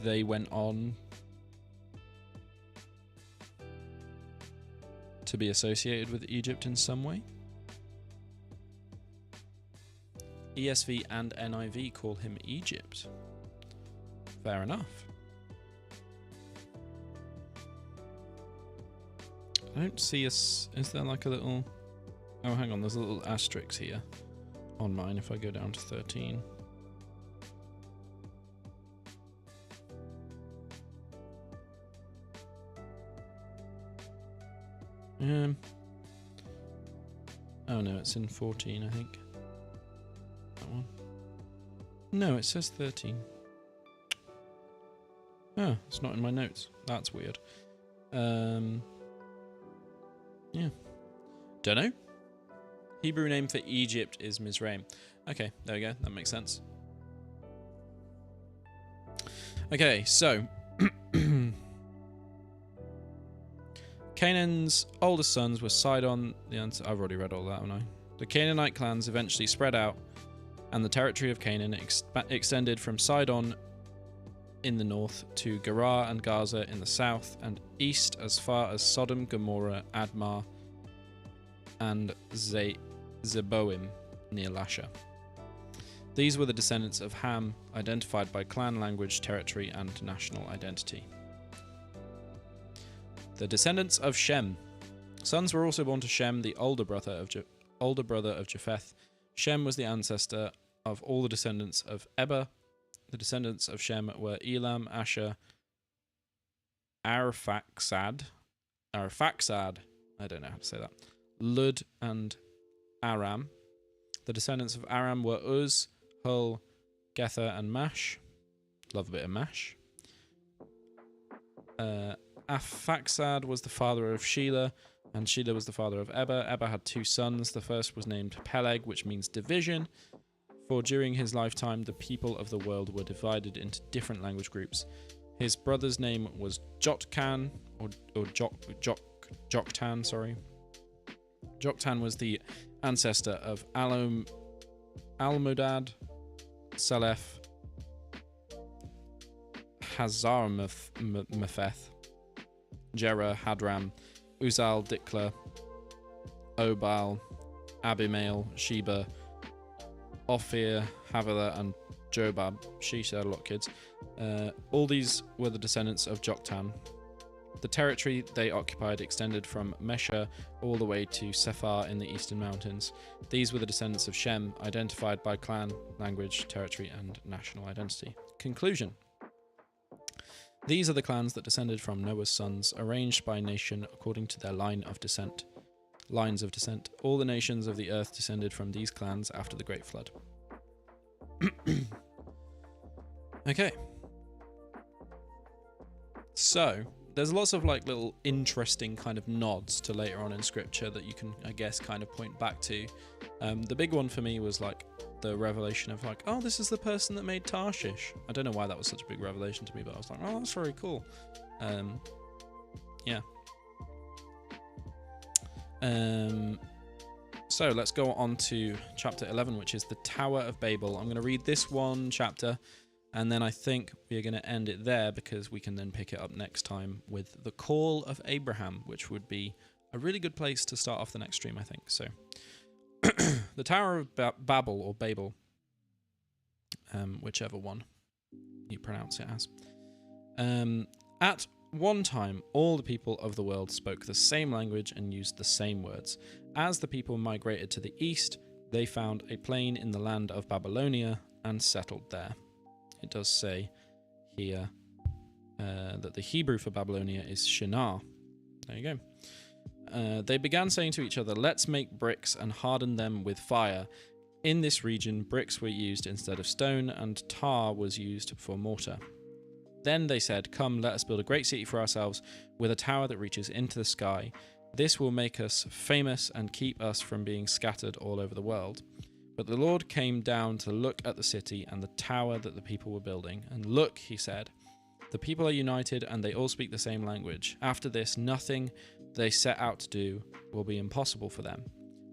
they went on to be associated with Egypt in some way. ESV and NIV call him Egypt. Fair enough. I don't see is there like a little... Oh, hang on, there's a little asterisk here on mine if I go down to 13. Oh no, it's in 14, I think. That one. No, it says 13. Oh, it's not in my notes. That's weird. Yeah. Don't know. Hebrew name for Egypt is Mizraim. Okay, there we go. That makes sense. Okay, so Canaan's oldest sons were Sidon. I've already read all that, haven't I? The Canaanite clans eventually spread out, and the territory of Canaan extended from Sidon in the north to Gerar and Gaza in the south, and east as far as Sodom, Gomorrah, Admah, and Zeboim near Lasha. These were the descendants of Ham, identified by clan language, territory, and national identity. The descendants of Shem. Sons were also born to Shem, the older brother of Japheth. Shem was the ancestor of all the descendants of Eber. The descendants of Shem were Elam, Asher, Arphaxad. I don't know how to say that. Lud and Aram. The descendants of Aram were Uz, Hul, Gether, and Mash. Love a bit of Mash. Arphaxad was the father of Shelah, and Shelah was the father of Eber. Eber had two sons. The first was named Peleg, which means division, for during his lifetime the people of the world were divided into different language groups. His brother's name was Joktan, or Joktan, sorry. Joktan was the ancestor of Almodad, Salef, Hazarmpheth, Jerah, Hadram, Uzal, Dikla, Obal, Abimael, Sheba, Ophir, Havilah, and Jobab. She had a lot of kids. All these were the descendants of Joktan. The territory they occupied extended from Mesha all the way to Sephar in the eastern mountains. These were the descendants of Shem, identified by clan, language, territory, and national identity. Conclusion. These are the clans that descended from Noah's sons, arranged by nation according to their lines of descent. All the nations of the earth descended from these clans after the Great Flood. Okay. So, there's lots of like little interesting kind of nods to later on in scripture that you can, I guess, kind of point back to. The big one for me was like the revelation of like, oh, this is the person that made Tarshish. I don't know why that was such a big revelation to me, but I was like, oh, that's very cool. Yeah. So let's go on to chapter 11, which is the Tower of Babel. I'm going to read this one chapter, and then I think we're going to end it there because we can then pick it up next time with the Call of Abraham, which would be a really good place to start off the next stream, I think. So, the Tower of Babel, or Babel, whichever one you pronounce it as. At one time, all the people of the world spoke the same language and used the same words. As the people migrated to the east, they found a plain in the land of Babylonia and settled there. It does say here that the Hebrew for Babylonia is Shinar. There you go. They began saying to each other, let's make bricks and harden them with fire. In this region, bricks were used instead of stone, and tar was used for mortar. Then they said, come, let us build a great city for ourselves with a tower that reaches into the sky. This will make us famous and keep us from being scattered all over the world. But the Lord came down to look at the city and the tower that the people were building. And look, he said, the people are united and they all speak the same language. After this, nothing they set out to do will be impossible for them.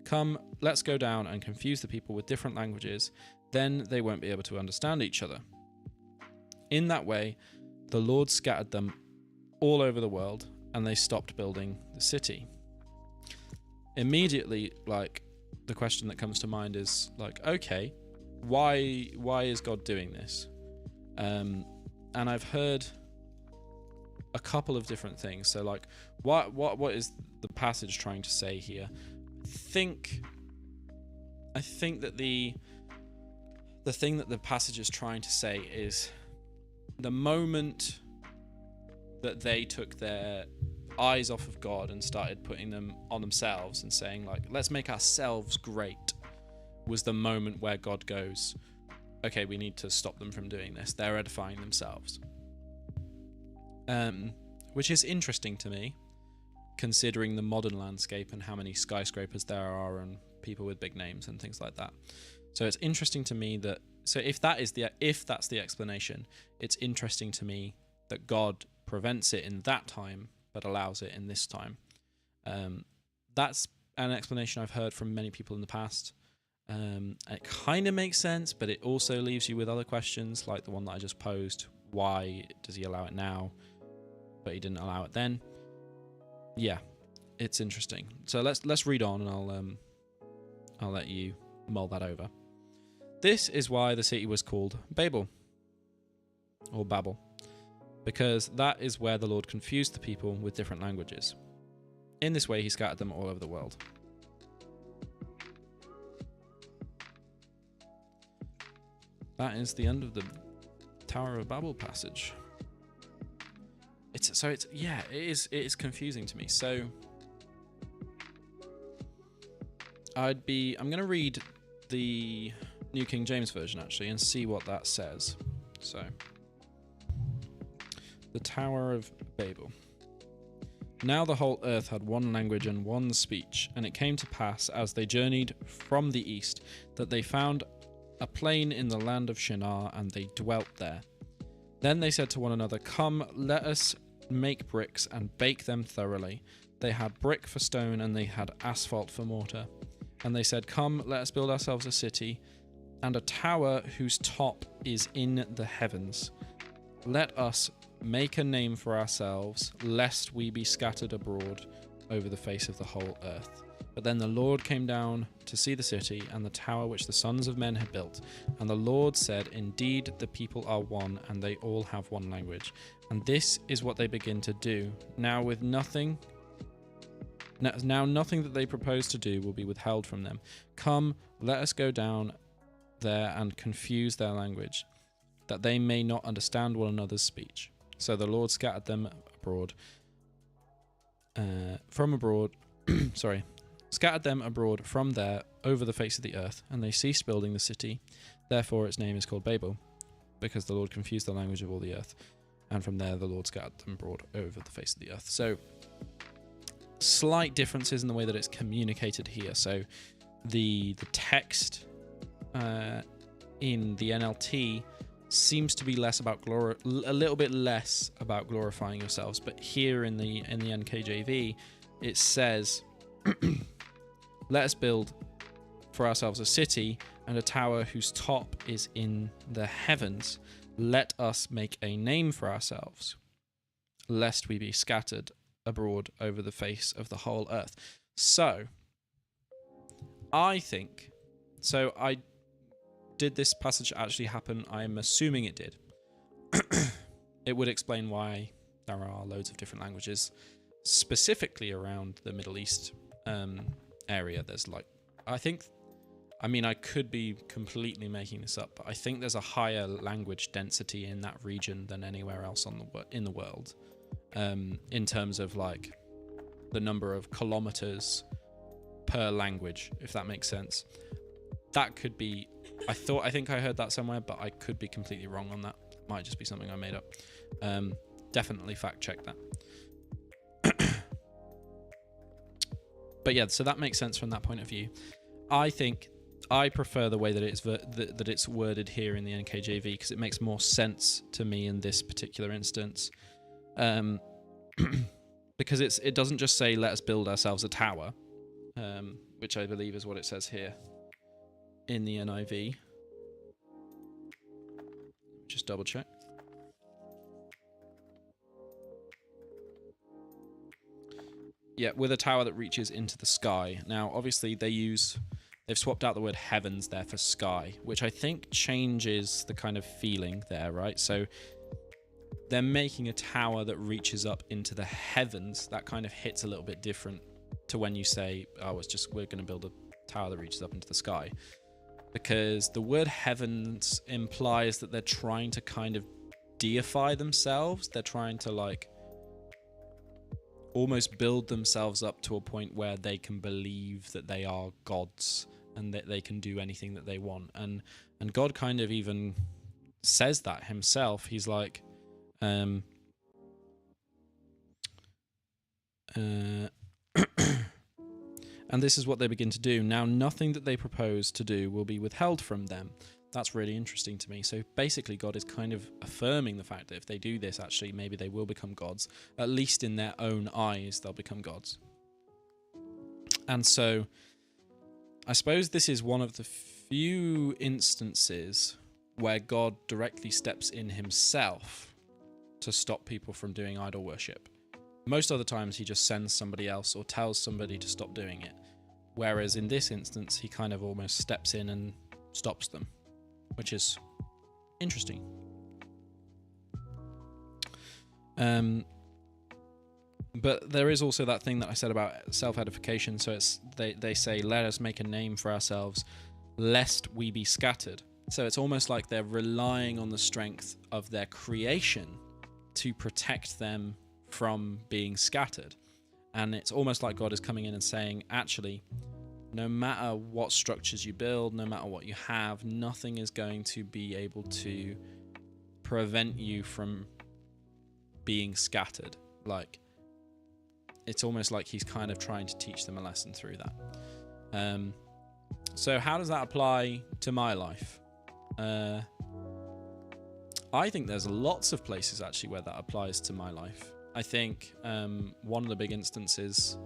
Come, let's go down and confuse the people with different languages. Then they won't be able to understand each other. In that way, the Lord scattered them all over the world, and they stopped building the city. Immediately, like, the question that comes to mind is like, okay, why is God doing this? And I've heard a couple of different things. So like, what is the passage trying to say here? I think that the thing that the passage is trying to say is the moment that they took their eyes off of God and started putting them on themselves and saying, like, let's make ourselves great, was the moment where God goes, okay, we need to stop them from doing this. They're edifying themselves. Which is interesting to me, considering the modern landscape and how many skyscrapers there are and people with big names and things like that. So it's interesting to me that, so if that's the explanation, it's interesting to me that God prevents it in that time but allows it in this time. That's an explanation I've heard from many people in the past. It kind of makes sense, but it also leaves you with other questions, like the one that I just posed. Why does he allow it now, but he didn't allow it then? Yeah, it's interesting. So let's read on, and I'll let you mull that over. This is why the city was called Babel, or Babel, because that is where the Lord confused the people with different languages. In this way, he scattered them all over the world. That is the end of the Tower of Babel passage. It is confusing to me. So I'm going to read the New King James Version actually and see what that says. So, the Tower of Babel. Now the whole earth had one language and one speech, and it came to pass as they journeyed from the east that they found a plain in the land of Shinar, and they dwelt there. Then they said to one another, "Come, let us make bricks and bake them thoroughly." They had brick for stone, and they had asphalt for mortar. And they said, "Come, let us build ourselves a city, and a tower whose top is in the heavens. Let us make a name for ourselves, lest we be scattered abroad over the face of the whole earth." But then the Lord came down to see the city and the tower which the sons of men had built. And the Lord said, "Indeed, the people are one, and they all have one language. And this is what they begin to do. Now nothing that they propose to do will be withheld from them. Come, let us go down there and confuse their language, that they may not understand one another's speech." So the Lord scattered them scattered them abroad from there over the face of the earth, and they ceased building the city. Therefore its name is called Babel, because the Lord confused the language of all the earth. And from there the Lord scattered them abroad over the face of the earth. So slight differences in the way that it's communicated here. So the text in the NLT seems to be less about a little bit less about glorifying yourselves, but here in the NKJV it says, "Let us build for ourselves a city and a tower whose top is in the heavens. Let us make a name for ourselves, lest we be scattered abroad over the face of the whole earth." So I think, did this passage actually happen? I'm assuming it did. It would explain why there are loads of different languages, specifically around the Middle East area. There's I could be completely making this up, but I think there's a higher language density in that region than anywhere else in the world, in terms of like the number of kilometers per language, if that makes sense. That could be, I think I heard that somewhere, but I could be completely wrong on that. Might just be something I made up. Definitely fact check that. But yeah, so that makes sense from that point of view. I think I prefer the way that it's worded here in the NKJV, because it makes more sense to me in this particular instance. Because it doesn't just say, "Let us build ourselves a tower," which I believe is what it says here in the NIV. Just double check. Yeah, with a tower that reaches into the sky. Now, obviously, they've swapped out the word heavens there for sky, which I think changes the kind of feeling there, right? So they're making a tower that reaches up into the heavens. That kind of hits a little bit different to when you say, "Oh, we're going to build a tower that reaches up into the sky," because the word heavens implies that they're trying to kind of deify themselves. They're trying to almost build themselves up to a point where they can believe that they are gods and that they can do anything that they want. And God kind of even says that himself. He's like, and this is what they begin to do. Now, nothing that they propose to do will be withheld from them. That's really interesting to me. So basically, God is kind of affirming the fact that if they do this, actually, maybe they will become gods. At least in their own eyes, they'll become gods. And so I suppose this is one of the few instances where God directly steps in himself to stop people from doing idol worship. Most other times, he just sends somebody else or tells somebody to stop doing it. Whereas in this instance, he kind of almost steps in and stops them, which is interesting. But there is also that thing that I said about self-edification. So it's they say, let us make a name for ourselves, lest we be scattered. So it's almost like they're relying on the strength of their creation to protect them from being scattered. And it's almost like God is coming in and saying, actually, no matter what structures you build, no matter what you have, nothing is going to be able to prevent you from being scattered. Like, it's almost like he's kind of trying to teach them a lesson through that. So how does that apply to my life? I think there's lots of places actually where that applies to my life. I think one of the big instances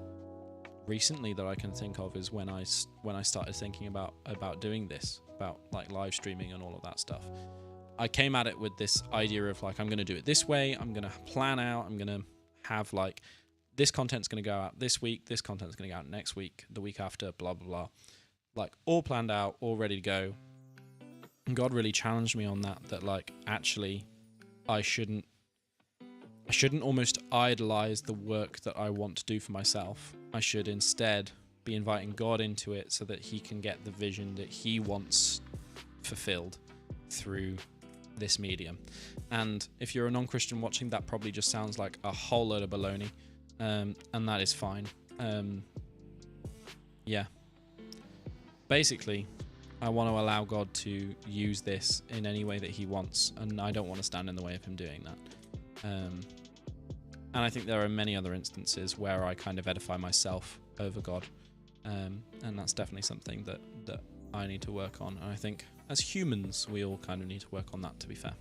recently that I can think of is when I started thinking about doing this, about like live streaming and all of that stuff. I came at it with this idea of like, I'm going to do it this way. I'm going to plan out. I'm going to have like, this content's going to go out this week. This content's going to go out next week, the week after, blah, blah, blah. Like all planned out, all ready to go. And God really challenged me on that like, actually, I shouldn't almost idolize the work that I want to do for myself. I should instead be inviting God into it so that he can get the vision that he wants fulfilled through this medium. And if you're a non-Christian watching, that probably just sounds like a whole load of baloney. And that is fine. Yeah. Basically, I want to allow God to use this in any way that he wants, and I don't want to stand in the way of him doing that. And I think there are many other instances where I kind of edify myself over God. And that's definitely something that I need to work on. And I think as humans, we all kind of need to work on that, to be fair.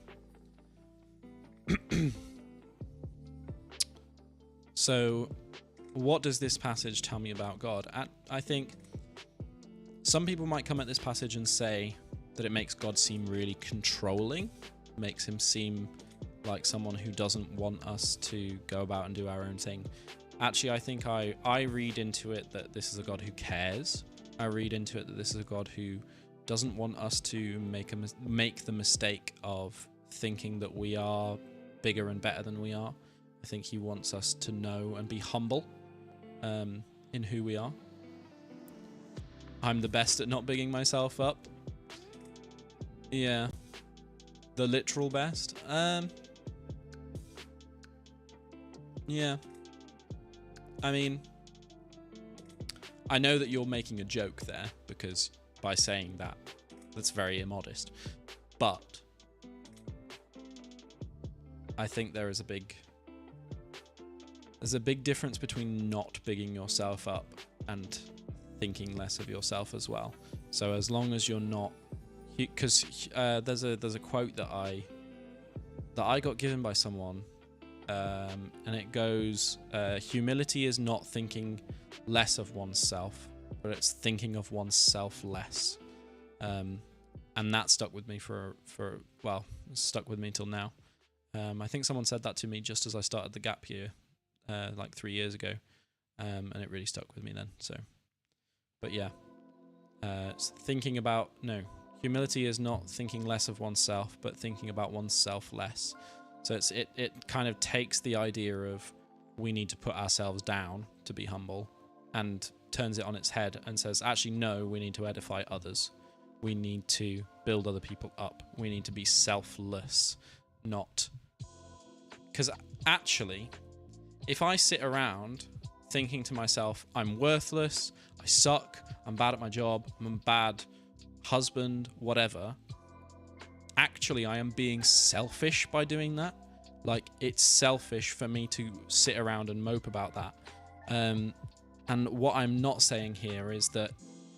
So what does this passage tell me about God? I think some people might come at this passage and say that it makes God seem really controlling, makes him seem like someone who doesn't want us to go about and do our own thing. Actually, I think I read into it that this is a God who cares. I read into it that this is a God who doesn't want us to make the mistake of thinking that we are bigger and better than we are. I think he wants us to know and be humble in who we are. I'm the best at not bigging myself up. Yeah. The literal best. Yeah. I mean, I know that you're making a joke there, because by saying that, that's very immodest. But I think there's a big difference between not bigging yourself up and thinking less of yourself as well. So as long as you're not, because there's a quote that I got given by someone, and it goes, humility is not thinking less of oneself, but it's thinking of oneself less. And that stuck with me stuck with me till now. I think someone said that to me just as I started the gap year, like 3 years ago, and it really stuck with me then. So, but yeah, humility is not thinking less of oneself, but thinking about oneself less. So it kind of takes the idea of we need to put ourselves down to be humble, and turns it on its head and says, actually, no, we need to edify others. We need to build other people up. We need to be selfless, not... Because actually, if I sit around thinking to myself, I'm worthless, I suck, I'm bad at my job, I'm a bad husband, whatever, actually I am being selfish by doing that. Like, it's selfish for me to sit around and mope about that. And what I'm not saying here is that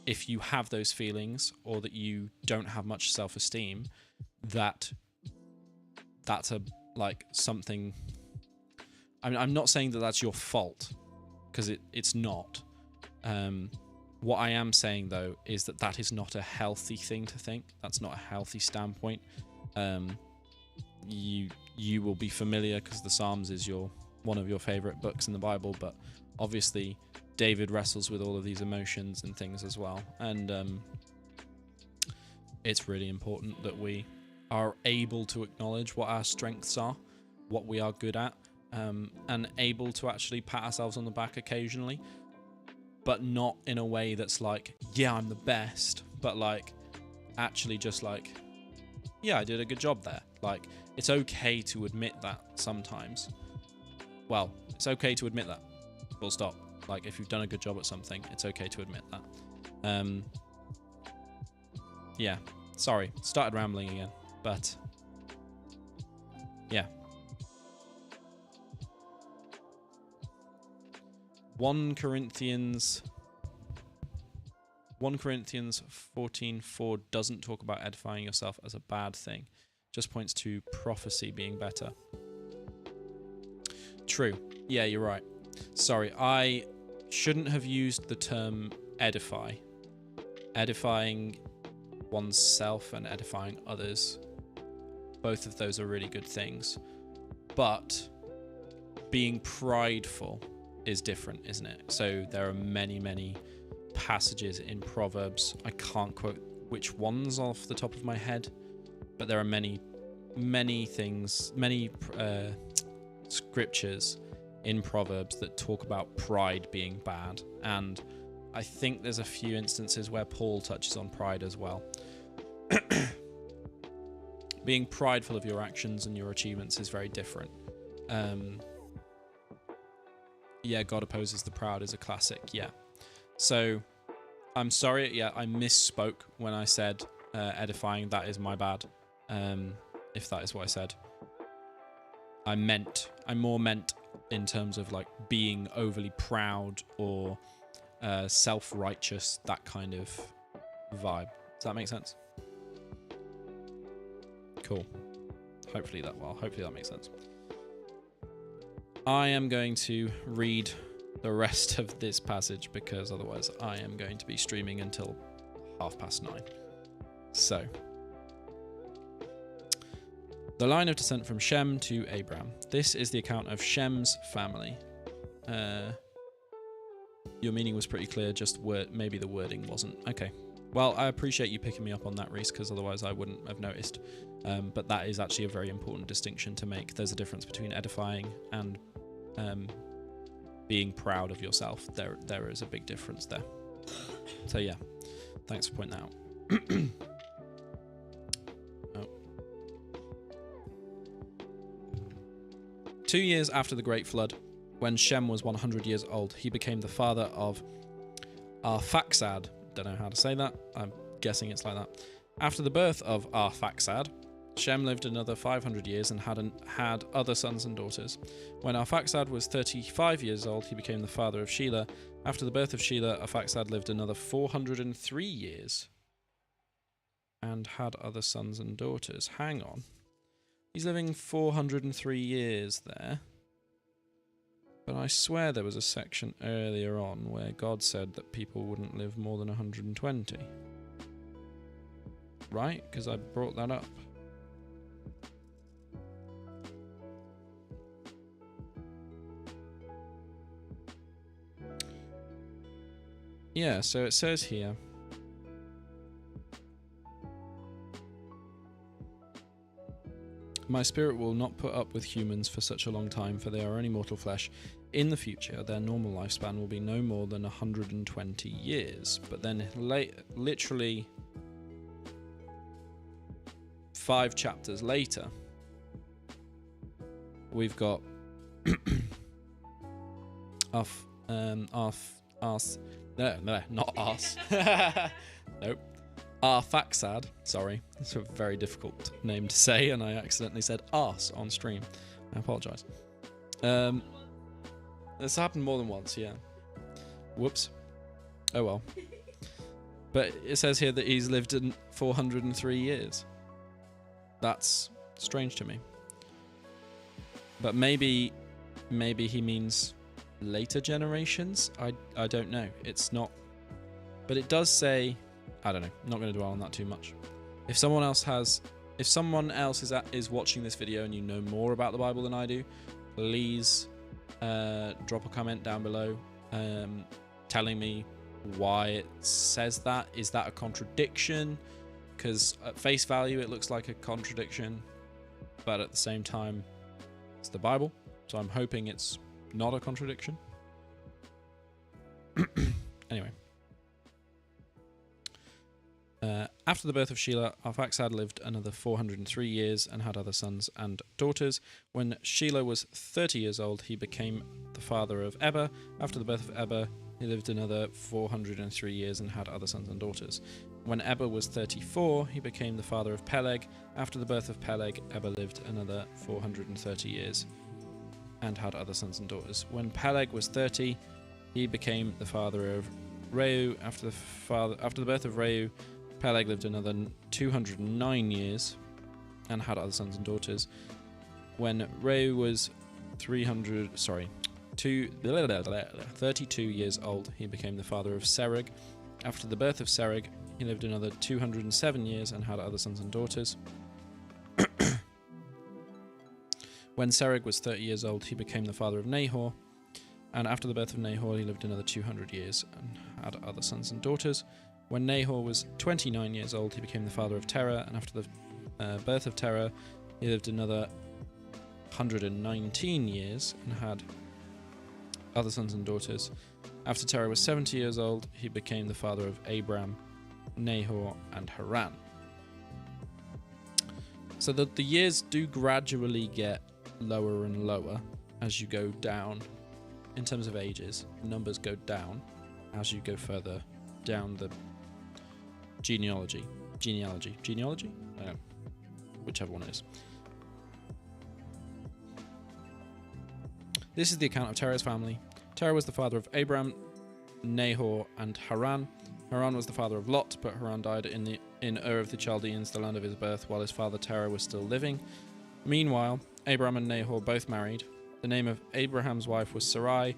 if you have those feelings or that you don't have much self-esteem, that's a like something. I'm not saying that that's your fault, because it's not. What I am saying though is that is not a healthy thing to think. That's not a healthy standpoint. You will be familiar because the Psalms is one of your favorite books in the Bible, but obviously David wrestles with all of these emotions and things as well, and it's really important that we are able to acknowledge what our strengths are, what we are good at, and able to actually pat ourselves on the back occasionally, but not in a way that's like, yeah, I'm the best, but like actually just like, yeah, I did a good job there. Like, it's okay to admit that sometimes. Well, it's okay to admit that. Full stop. Like, if you've done a good job at something, it's okay to admit that. Yeah, sorry, started rambling again, but yeah. 1 Corinthians 14:4 doesn't talk about edifying yourself as a bad thing. Just points to prophecy being better. True. Yeah, you're right. Sorry, I shouldn't have used the term edify. Edifying oneself and edifying others, both of those are really good things. But being prideful is different, isn't it? So there are many, many passages in Proverbs. I can't quote which ones off the top of my head, but there are many things, many scriptures in Proverbs that talk about pride being bad, and I think there's a few instances where Paul touches on pride as well. Being prideful of your actions and your achievements is very different. Yeah, God opposes the proud is a classic. Yeah. So I'm sorry. Yeah, I misspoke when I said edifying. That is my bad. If that is what I said. I more meant in terms of like being overly proud or self-righteous, that kind of vibe. Does that make sense? Cool. Hopefully that makes sense. I am going to read the rest of this passage because otherwise I am going to be streaming until 9:30. So, the line of descent from Shem to Abraham. This is the account of Shem's family. Your meaning was pretty clear, just maybe the wording wasn't. Okay. Well, I appreciate you picking me up on that, Reese, because otherwise I wouldn't have noticed. But that is actually a very important distinction to make. There's a difference between edifying and being proud of yourself. There is a big difference there. So yeah, thanks for pointing that out. Oh. 2 years after the Great Flood, when Shem was 100 years old, he became the father of Arphaxad. Don't know how to say that. I'm guessing it's like that. After the birth of Arphaxad, Shem lived another 500 years and had other sons and daughters. When Arphaxad was 35 years old, he became the father of Shelah. After the birth of Shelah, Arphaxad lived another 403 years and had other sons and daughters. Hang on. He's living 403 years there. But I swear there was a section earlier on where God said that people wouldn't live more than 120. Right? Because I brought that up. Yeah, so it says here, my spirit will not put up with humans for such a long time, for they are only mortal flesh. In the future, their normal lifespan will be no more than 120 years. But then literally 5 chapters later, we've got Off, no, not arse. Nope. Arphaxad, sorry. It's a very difficult name to say, and I accidentally said arse on stream. I apologise. This happened more than once, yeah. Whoops. Oh well. But it says here that he's lived in 403 years. That's strange to me. But maybe he means later generations? I don't know. It's not... But it does say... I don't know. I'm not going to dwell on that too much. If someone else is watching this video and you know more about the Bible than I do, please drop a comment down below telling me why it says that. Is that a contradiction? Because at face value it looks like a contradiction, but at the same time it's the Bible, so I'm hoping it's not a contradiction. Anyway. After the birth of Shelah, Arphaxad lived another 403 years and had other sons and daughters. When Shelah was 30 years old, he became the father of Eber. After the birth of Eber, he lived another 403 years and had other sons and daughters. When Eber was 34, he became the father of Peleg. After the birth of Peleg, Eber lived another 430 years and had other sons and daughters. When Peleg was 30, he became the father of Reu. After the birth of Reu, Peleg lived another 209 years and had other sons and daughters. When Reu was 32 years old, he became the father of Serug. After the birth of Serug, he lived another 207 years and had other sons and daughters. When Serug was 30 years old, he became the father of Nahor. And after the birth of Nahor, he lived another 200 years and had other sons and daughters. When Nahor was 29 years old, he became the father of Terah, and after the birth of Terah, he lived another 119 years and had other sons and daughters. After Terah was 70 years old, he became the father of Abram, Nahor, and Haran. So the years do gradually get lower and lower as you go down. In terms of ages, the numbers go down as you go further down the genealogy? I don't know. Whichever one it is. This is the account of Terah's family. Terah was the father of Abram, Nahor, and Haran. Haran was the father of Lot, but Haran died in Ur of the Chaldeans, the land of his birth, while his father Terah was still living. Meanwhile, Abram and Nahor both married. The name of Abraham's wife was Sarai.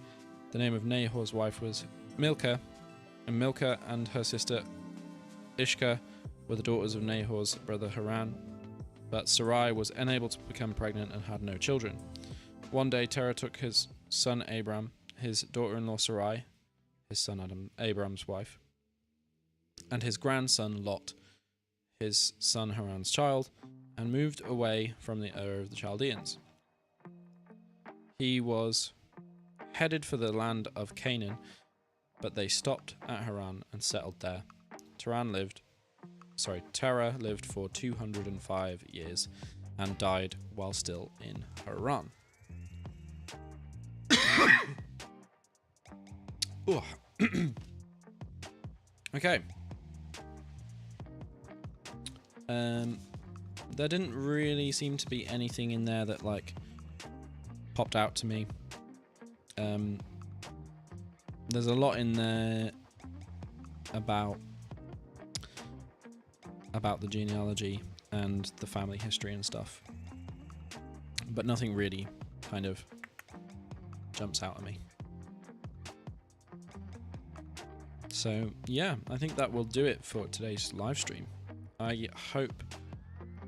The name of Nahor's wife was Milcah. And Milcah and her sister Ishka were the daughters of Nahor's brother Haran. But Sarai was unable to become pregnant and had no children. One day Terah took his son Abram, his daughter-in-law Sarai, his son Adam, Abram's wife, and his grandson Lot, his son Haran's child, and moved away from the Ur of the Chaldeans. He was headed for the land of Canaan, but they stopped at Haran and settled there. Terah lived for 205 years and died while still in Haran. Okay. There didn't really seem to be anything in there that popped out to me. There's a lot in there about the genealogy and the family history and stuff, but nothing really kind of jumps out at me. So yeah, I think that will do it for today's live stream. I hope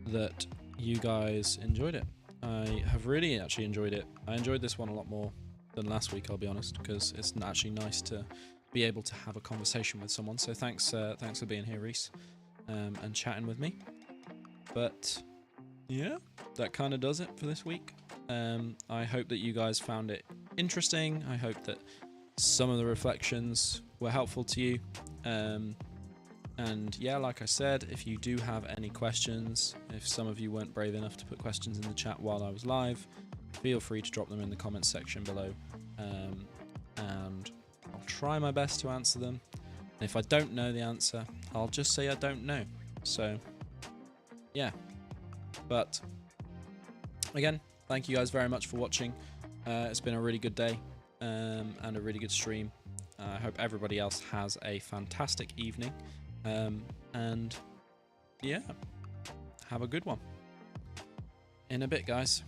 that you guys enjoyed it. I have really actually enjoyed it. I enjoyed this one a lot more than last week, I'll be honest, because it's actually nice to be able to have a conversation with someone. So thanks for being here, Reese, and chatting with me. But yeah, that kind of does it for this week. I hope that you guys found it interesting. I hope that some of the reflections were helpful to you. And yeah, like I said, if you do have any questions, if some of you weren't brave enough to put questions in the chat while I was live, feel free to drop them in the comments section below. and I'll try my best to answer them. And if I don't know the answer, I'll just say I don't know. So, yeah. But, again, thank you guys very much for watching. It's been a really good day and a really good stream. I hope everybody else has a fantastic evening. And, yeah, have a good one. In a bit, guys.